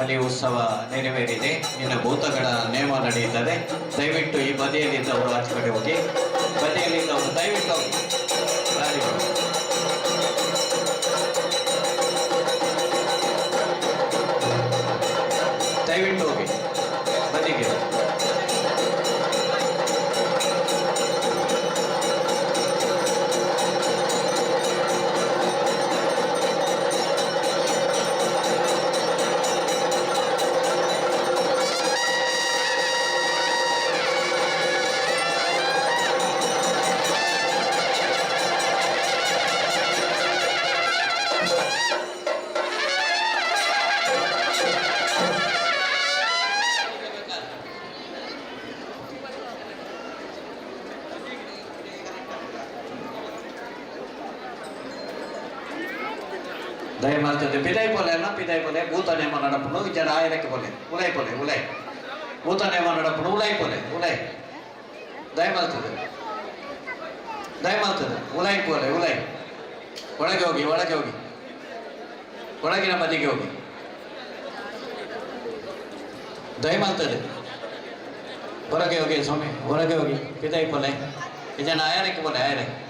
ಬಲಿ ಉತ್ಸವ ನೆರವೇರಿದೆ. ಇನ್ನು ಭೂತಗಳ ನೇಮ ನಡೆಯುತ್ತದೆ. ದಯವಿಟ್ಟು ಈ ಬದಿಯಲ್ಲಿದ್ದವರು ಆಚೆ ಕಡೆ ಹೋಗಿ, ಬದಿಯಲ್ಲಿದ್ದವರು ದಯವಿಟ್ಟು ಹೋಗಿ. ದಯವಿಟ್ಟು ಹೋಗಿ ಬದಿಗೆ. ದಯಮಾಡ್ತದೆ ಪಿದಾಯಿ ಪೊಲೆ ಅಲ್ಲ, ಪಿದಾಯಿ ಪೊಲೆ ಭೂತ ನೇಮ ನಡಪನು ಜನ ಆಯರಕ್ಕೆ ಪೊಲೆ ಉಲೈ ಪೊಲೆ ಉಲೈ ಭೂತ ನೇಮ ನಡಪನು ಉಲೈ ಪೊಲೆ ಉಲೈ ದಯಮಾಡ್ತದೆ ಉಲೈ ಪೊಲೆ ಉಲೈ. ಒಳಗೆ ಹೋಗಿ, ಒಳಗಿನ ಬದಿಗೆ ಹೋಗಿ. ದಯಮಾಡ್ತದೆ ಹೊರಗೆ ಹೋಗಿ ಸ್ವಾಮಿ, ಹೊರಗೆ ಹೋಗಿ. ಪಿದಾಯಿ ಪೊಲೆ ಜನ ಆಯರಕ್ಕೆ ಪೊಲೆ ಆಯರಕ್ಕೆ.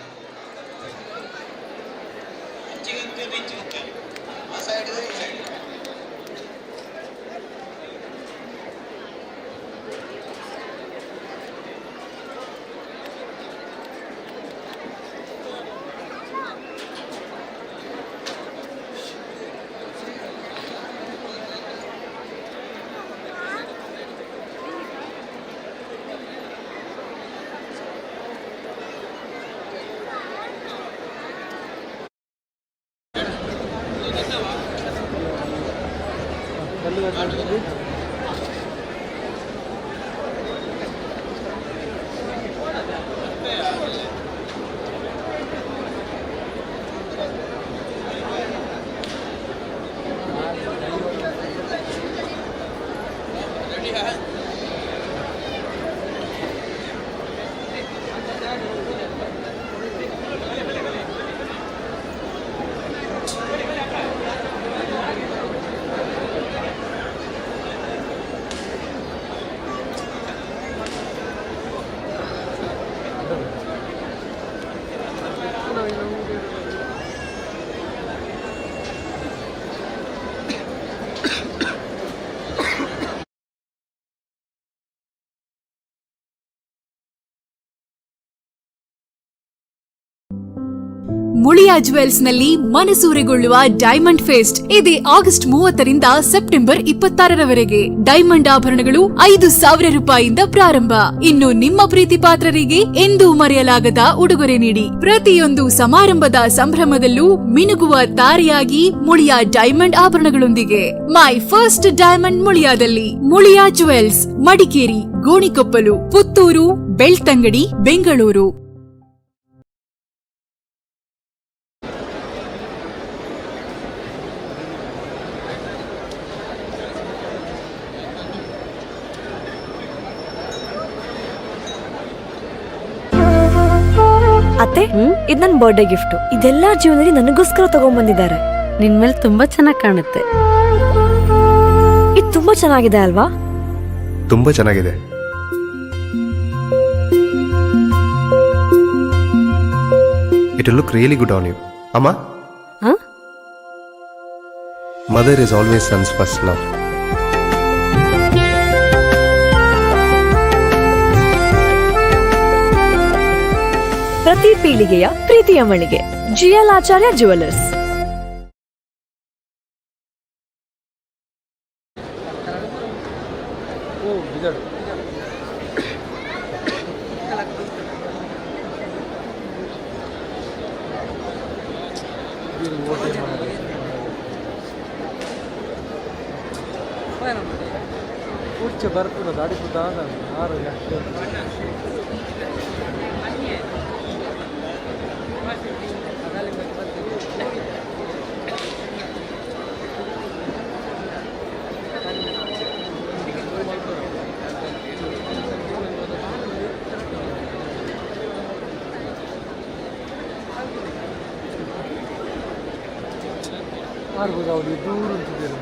ಮುಳಿಯಾ ಜುವೆಲ್ಸ್ ನಲ್ಲಿ ಮನಸೂರೆಗೊಳ್ಳುವ ಡೈಮಂಡ್ ಫೆಸ್ಟ್ ಇದೆ ಆಗಸ್ಟ್ 30ರಿಂದ ಸೆಪ್ಟೆಂಬರ್ 26ರವರೆಗೆ. ಡೈಮಂಡ್ ಆಭರಣಗಳು 5,000 ರೂಪಾಯಿಯಿಂದ ಪ್ರಾರಂಭ. ಇನ್ನು ನಿಮ್ಮ ಪ್ರೀತಿ ಪಾತ್ರರಿಗೆ ಎಂದೂ ಮರೆಯಲಾಗದ ಉಡುಗೊರೆ ನೀಡಿ. ಪ್ರತಿಯೊಂದು ಸಮಾರಂಭದ ಸಂಭ್ರಮದಲ್ಲೂ ಮಿನುಗುವ ತಾರೆಯಾಗಿ ಮುಳಿಯಾ ಡೈಮಂಡ್ ಆಭರಣಗಳೊಂದಿಗೆ. ಮೈ ಫಸ್ಟ್ ಡೈಮಂಡ್ ಮುಳಿಯಾದಲ್ಲಿ. ಮುಳಿಯಾ ಜುವೆಲ್ಸ್, ಮಡಿಕೇರಿ, ಗೋಣಿಕೊಪ್ಪಲು, ಪುತ್ತೂರು, ಬೆಳ್ತಂಗಡಿ, ಬೆಂಗಳೂರು. ಅತ್ತೆ, ಇದು ನನ್ನ ಬರ್ಡೇ ಗಿಫ್ಟ್. ಇದೆಲ್ಲಾ ಜೀವನದಲ್ಲಿ ನನಗೋಸ್ಕರ ತಗೊಂಡ್ಬಂದಿದ್ದಾರೆ. ನಿನ್ ಮೇಲೆ ತುಂಬಾ ಚೆನ್ನಾಗಿ ಕಾಣುತ್ತೆ. ಇದು ತುಂಬಾ ಚೆನ್ನಾಗಿದೆ ಅಲ್ವಾ? ತುಂಬ ಚೆನ್ನಾಗಿದೆ. It will look really good on you. ಅಮ್ಮ, mother is always son's first love. ಪ್ರತಿ ಪೀಳಿಗೆಯ ಪ್ರೀತಿಯ ಮಳಿಗೆ ಜಿಎಲ್ ಆಚಾರ್ಯ ಜುವೆಲ್ಲರ್ಸ್. ಬರ್ತದೆ ಗಾಡಿ ಆರ್ಬೋದು ಅವ್ರಿಗೆ ದೂರ ಅಂತಿದ್ದೀರಿ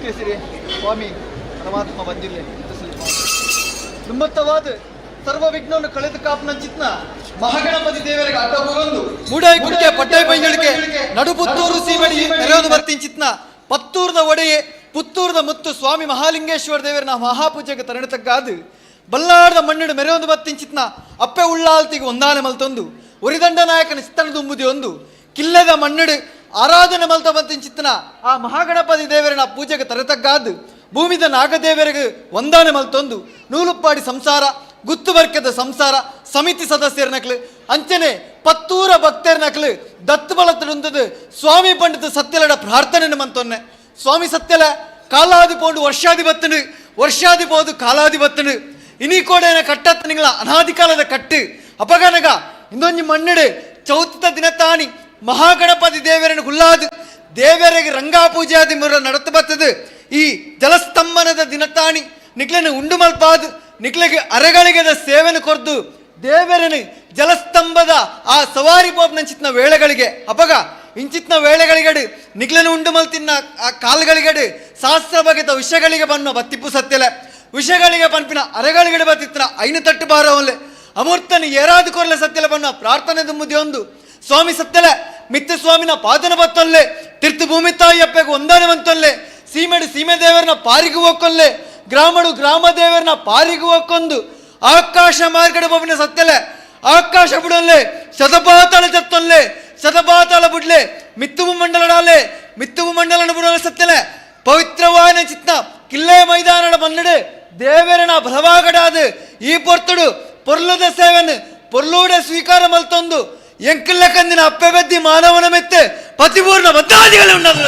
ತಿಳಿಸಿರಿ ಸ್ವಾಮಿ ಪರಮಾತ್ಮ ಬಂದಿಲ್ಲ ದುಮ್ಮತ್ತವಾದ ಸರ್ವ ವಿಘ್ನವನ್ನು ಕಳೆದು ಕಾಪುನಂಚಿತ್ನ ಮಹಾಗಣಪತಿ ದೇವರಿಗೆ ಅಡ್ಡಬೂರೊಂದು ಮೂಡೈ ಕುಕ್ಕೆ ಪಟ್ಟೈ ಪೈಂಗಳಿಗೆ ನಡು ಪುತ್ತೂರು ಸೀಮಡಿ ನೆರೆಯೋದು ಬರ್ತಿಂಚಿತ್ನ ಪತ್ತೂರದ ಒಡೆಯೆ ಪುತ್ತೂರದ ಮುತ್ತು ಸ್ವಾಮಿ ಮಹಾಲಿಂಗೇಶ್ವರ ದೇವರನ ಮಹಾಪೂಜೆಗೆ ತರಣತಕ್ಕಾದು ಬಲ್ಲಾಡದ ಮಣ್ಣಿಡು ಮೆರೆಯೊಂದು ಬರ್ತಿಂಚಿತ್ನ ಅಪ್ಪೆ ಉಳ್ಳಾಲ್ತಿಗೆ ಒಂದಾನೆ ಮಲ್ತೊಂದು ಉರಿದಂಡ ನಾಯಕನ ಚಿತ್ತನ ದುಂಬುದಿ ಒಂದು ಕಿಲ್ಲದ ಮಣ್ಣಿಡು ಆರಾಧನೆ ಮಲ್ತ ಬಂತಿಂಚಿತ್ನ ಆ ಮಹಾಗಣಪತಿ ದೇವರನ ಪೂಜೆಗೆ ತರತಕ್ಕಾದು ಭೂಮಿದ ನಾಗದೇವರಿಗೆ ಒಂದಾನೆ ಮಲ್ತೊಂದು ನೂಲುಪ್ಪಾಡಿ ಸಂಸಾರ ಗುತ್ತು ಬರ್ಕೆದ ಸಂಸಾರ ಸಮಿತಿ ಸದಸ್ಯರ ನಕ್ಲು ಅಂಚನೆ ಪತ್ತೂರ ಭಕ್ತರ ನಕ್ಲು ದತ್ತು ಬಲತ್ತುಂದದು ಸ್ವಾಮಿ ಪಂಡಿತ ಸತ್ಯಲಡ ಪ್ರಾರ್ಥನೆ ಮಂತೊನ್ನೆ ಸ್ವಾಮಿ ಸತ್ಯಲ ಕಾಲಾದಿ ಪೋಂಡು ವರ್ಷಾದಿ ಪೋದು ಕಾಲಾದಿ ಬತ್ತನು ಇನಿ ಕೋಡೇನ ಕಟ್ಟತ್ತ ನಿಂಗಳ ಅನಾದಿ ಕಾಲದ ಕಟ್ಟು ಅಪಗನಗ ಇಂದೊಂಜಿ ಮಣ್ಣಿಡು ಚೌತಿತ ದಿನತಾಣಿ ಮಹಾಗಣಪತಿ ದೇವರನ್ನು ಗುಲ್ಲಾದು ದೇವರಿಗೆ ರಂಗಾ ಪೂಜಾದಿ ಮುರ ನಡತು ಬತ್ತದು ಈ ಜಲಸ್ತಂಭನದ ದಿನತಾಣಿ ನಿಕ್ಲನ್ನು ಉಂಡು ಮಲ್ಪಾದು ನಿಕ್ಲಿಗೆ ಅರೆಗಳಿಗೆದ ಸೇವೆನು ಕೊರ್ದು ದೇವರನು ಜಲಸ್ತಂಭದ ಆ ಸವಾರಿ ಪೋಪ್ ನಂಚಿತ್ನ ವೇಳೆಗಳಿಗೆ ಅಪಗ ಇಂಚಿತ್ನ ವೇಳೆಗಳಿಗಡು ನಿಕ್ಲನ್ನು ಉಂಡು ಮಲ್ತಿನ್ನ ಆ ಕಾಲುಗಳಿಗಡು ಶಾಸ್ತ್ರ ಬಗೆದ ವಿಷಯಗಳಿಗೆ ಬನ್ನ ಬತ್ತಿಪ್ಪು ಸತ್ಯಲೆ ವಿಷಯಗಳಿಗೆ ಪನ್ಪಿನ ಅರೆಗಳಿಗಡೆ ಬತ್ತಿತ್ತಿನ ಐನು ತಟ್ಟು ಬಾರವಲ್ಲೆ ಅಮೂರ್ತನ ಏರಾದು ಕೊರಲೆ ಸತ್ಯಲೆ ಬನ್ನ ಪ್ರಾರ್ಥನೆ ತುಂಬುದಿ ಒಂದು ಸ್ವಾಮಿ ಸತ್ಯಲೆ ಮಿತ್ತ ಸ್ವಾಮಿನ ಪಾದನ ಬತ್ತೊಲ್ಲೆ ತಿರ್ತು ಭೂಮಿ ತಾಯಿ ಅಪ್ಪೆಗೆ ಒಂದಾನೆ ಬಂತೊಲ್ಲೆ ಸೀಮೆಡು ಸೀಮೆ ದೇವರನ್ನ ಪಾರಿಗೂ ಹೋಗ್ಕೊಲ್ಲೆ ಗ್ರಾಮಡು ಗ್ರಾಮ ದೇವರನ್ನ ಪಾರಿಗೂ ಹೋಗ್ಕೊಂಡು ಆಕಾಶ ಮಾರ್ಗಡೆ ಬೊಬ್ಬಿನ ಸತ್ಯಲೆ ಆಕಾಶ ಬಿಡೊಲ್ಲೆ ಶತಪಾತಾಳ ಜತ್ತೊಲ್ಲೆ ಶತಪಾತಾಳ ಬಿಡ್ಲೆ ಮಿತ್ತುವು ಮಂಡಲಡಾಲೆ ಮಿತ್ತುವು ಮಂಡಲನ ಬಿಡೋಲೆ ಸತ್ಯಲೆ ಪವಿತ್ರವಾದ ಚಿತ್ನ ಕಿಲ್ಲೆ ಮೈದಾನದ ಮನ್ನಡೆ ದೇವರನ ಬಲವಾಗಡಾದು ಈ ಪೊರ್ತುಡು ಪೊರ್ಲುದ ಸೇವೆನ್ ಪೊರ್ಲೂಡೆ ಸ್ವೀಕಾರ ಮಲ್ತೊಂದು ಎಂಕಿಲ್ಲ ಕಂದಿನ ಅಪ್ಪೆ ಬೆದ್ದಿ ಮಾನವನ ಮೆತ್ತೆ ಪತಿಪೂರ್ಣ ಬದ್ಧಾದಿಗಳು ಉಂಡದು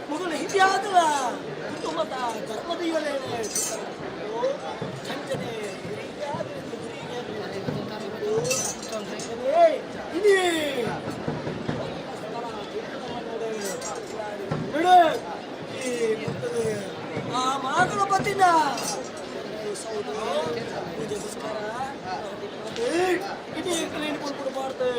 ಮೊದಲು ಹಿರಿಯಾದವ ಕುಟುಂಬದ ಧರ್ಮದೀವಲೇ ಆ ಮಾತುಗಳ ಬತ್ತಿನ ಇಡೀ ಕ್ಲೀನ್ ಕೊಡ್ಬಾರ್ದು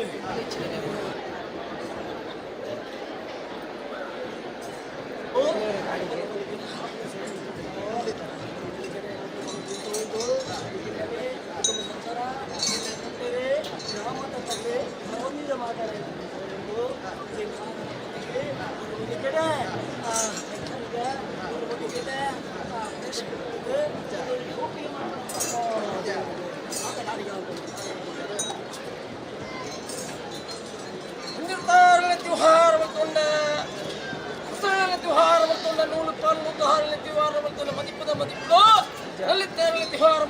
त्योहार त्योहार नूಲು ಪಾಲು ದಾರ त्योहार ಮದಿಪದ ಮದಿಪದ ಅಲ್ಲಿ ತೇರಲೆ त्योहार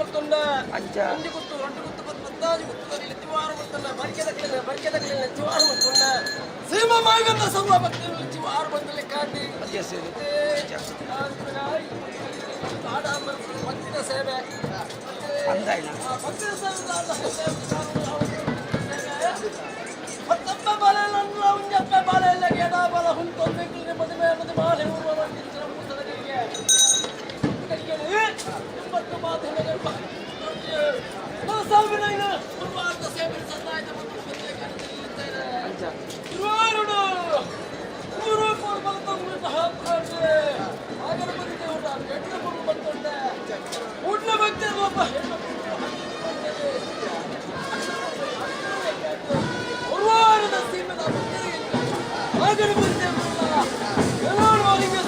ಅಂಜಿ ಗುತ್ತು ರಂಡು ಗುತ್ತು ಪತ್ತಾಜಿ ಗುತ್ತದಲ್ಲಿ त्योहार ಬರ್ಕೆದಕ್ಕಿಲ್ಲ त्योहार ಸೀಮಾ ಮಾಗಂದ ಸಭಾ ಭಕ್ತರಲ್ಲಿ त्योहार ಬಂದಲೆ ಕಾಟಿ ಭಕ್ತಿನ ಸೇವೆ ಭಕ್ತಿನ ಮತ್ತೊಬ್ಬ ಬಾಲೆಲ್ಲ ಉಂಜಪ್ಪ ಬಾಲೆಲ್ಲ ಗೆಡ ಬಾಲ ಹುಂಟೊಂದು ಮದುವೆ ಬಾಲೆ ಎಂಬತ್ತು ಮಾಧ್ಯಮಗಳು ಸಾವಿರ ಸೇವೆ ಸಂದಾಯದ ಊಟ ಭಕ್ತಿ ಉರ್ವಾರದ ಸೀಮೆದ ಆಗರ ಮುಂದೆ ಎಲ್ಲರೂ ಅವರಿಗೆ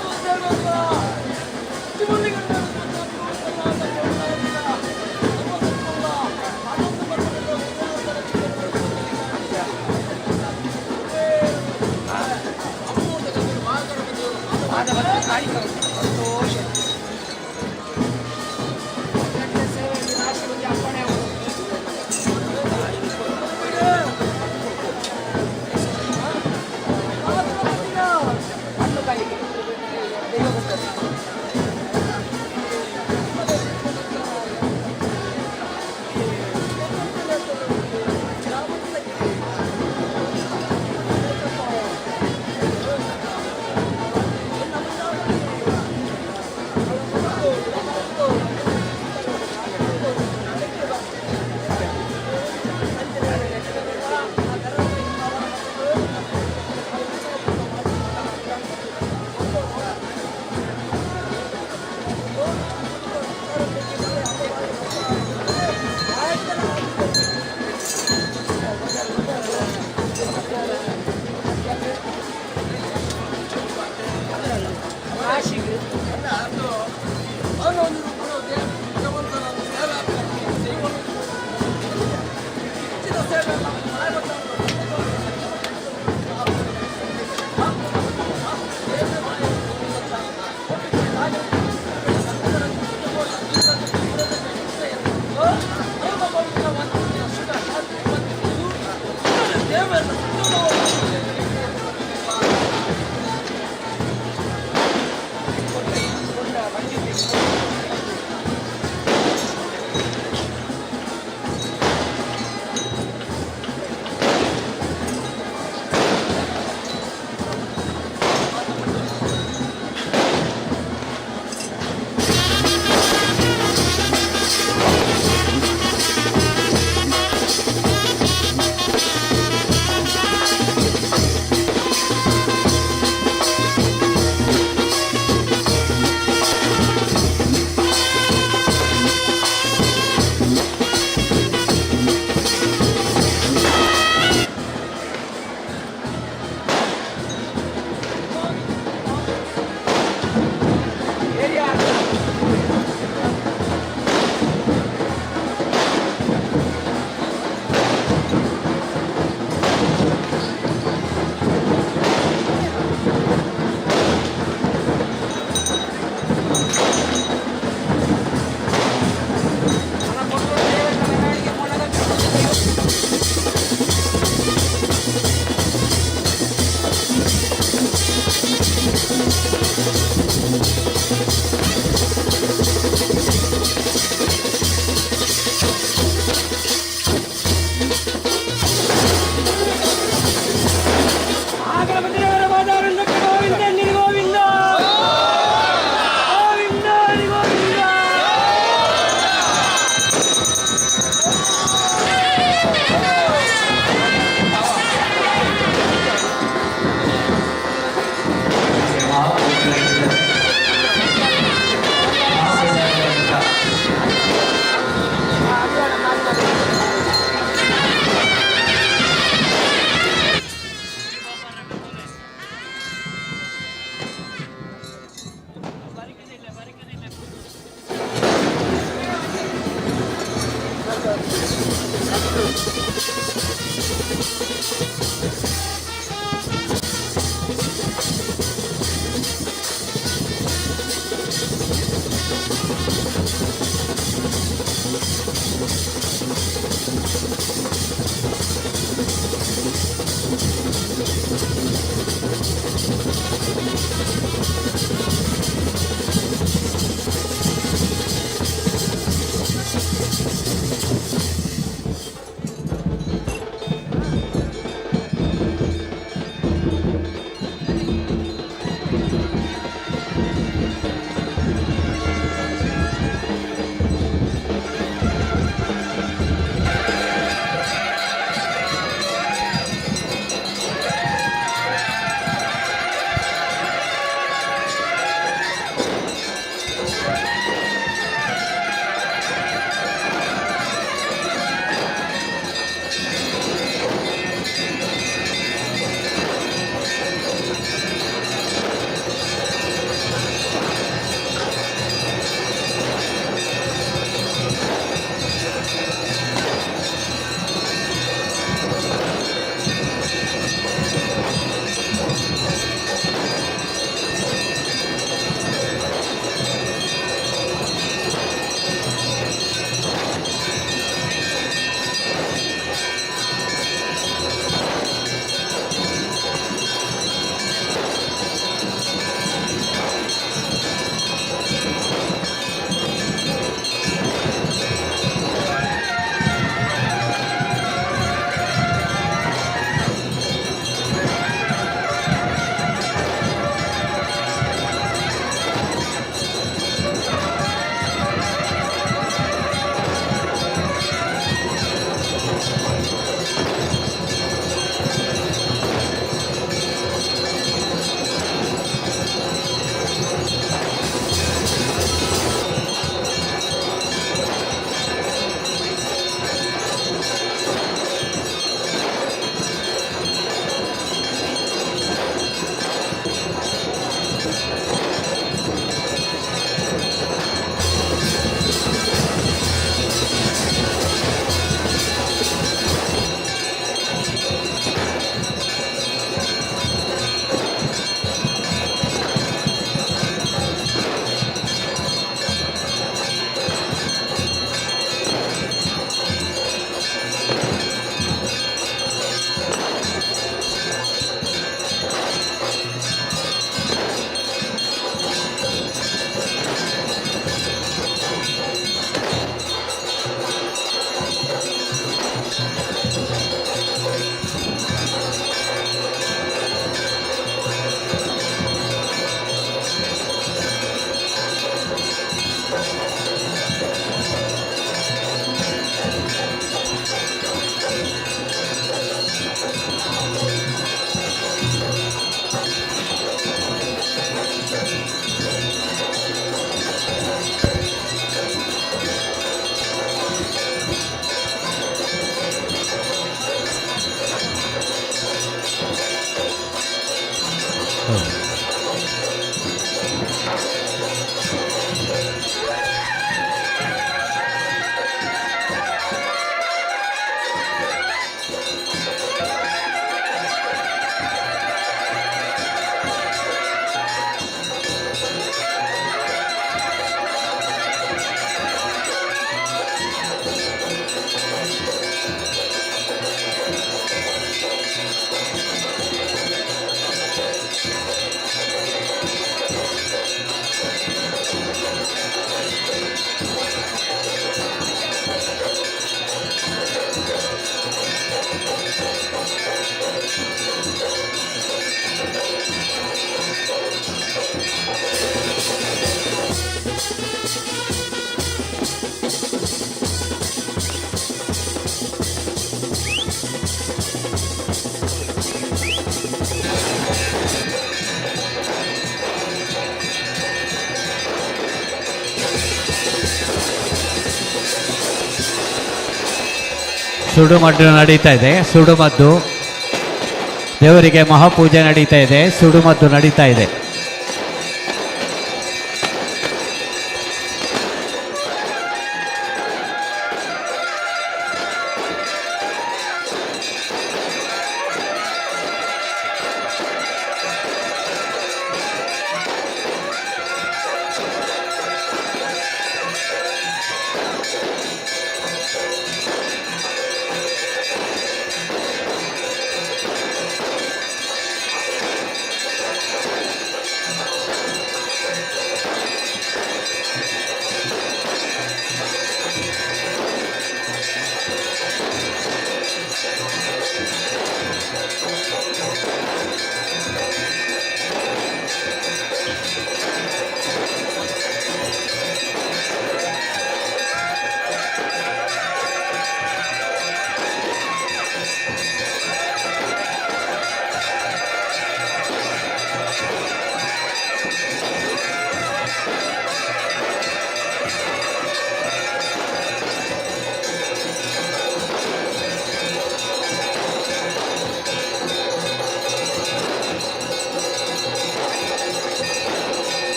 ಸುಡುಮದ್ದು ನಡೀತಾ ಇದೆ. ಸುಡುಮದ್ದು ದೇವರಿಗೆ ಮಹಾಪೂಜೆ ನಡೀತಾ ಇದೆ. ಸುಡುಮದ್ದು ನಡೀತಾ ಇದೆ.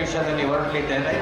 ನಿಮಿಷದಲ್ಲಿ ಹೊರಡಲಿದ್ದೇನೆ.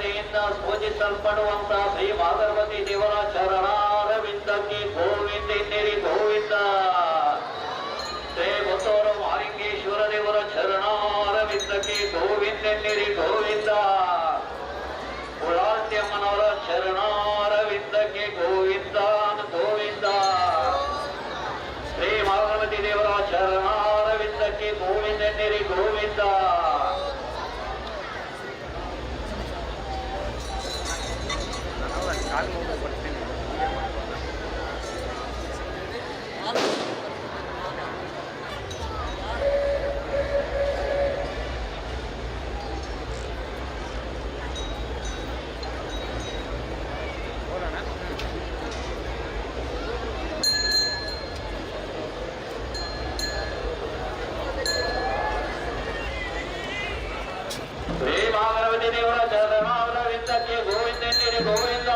ವತಿಯಿಂದ ಪೂಜಿಸಲ್ಪಡುವಂತ ಶ್ರೀ ಭಾಗವತಿ ದೇವರ ಚರಣಾರವಿಂದಕ್ಕೆ ಗೋವಿಂದೆನ್ನಿರಿ ಗೋವಿಂದ. ಶ್ರೀ ಮುತ್ತೂರು ಮಾಲಿಂಗೇಶ್ವರ ದೇವರ ಚರಣಾರವಿಂದಕ್ಕೆ ಗೋವಿಂದೆನ್ನಿರಿ ಗೋವಿಂದ. ಉಳಾಳ್ತಿಯಮ್ಮನವರ ಚರಣಾರವಿಂದಕ್ಕೆ ಗೋವಿಂದ ಗೋವಿಂದ. ಶ್ರೀ ಭಾಗವತಿ ದೇವರ ಚರಣಾರವಿಂದಕ್ಕೆ ಗೋವಿಂದೆನ್ನಿರಿ ಗೋವಿಂದ. ಶ್ರೀ ಭಾಗವತಿ ದೇವರ ಚರಣಾರವಿಂದಕ್ಕೆ ಗೋವಿಂದೆನ್ನಿರಿ ಗೋವಿಂದ.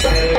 Jai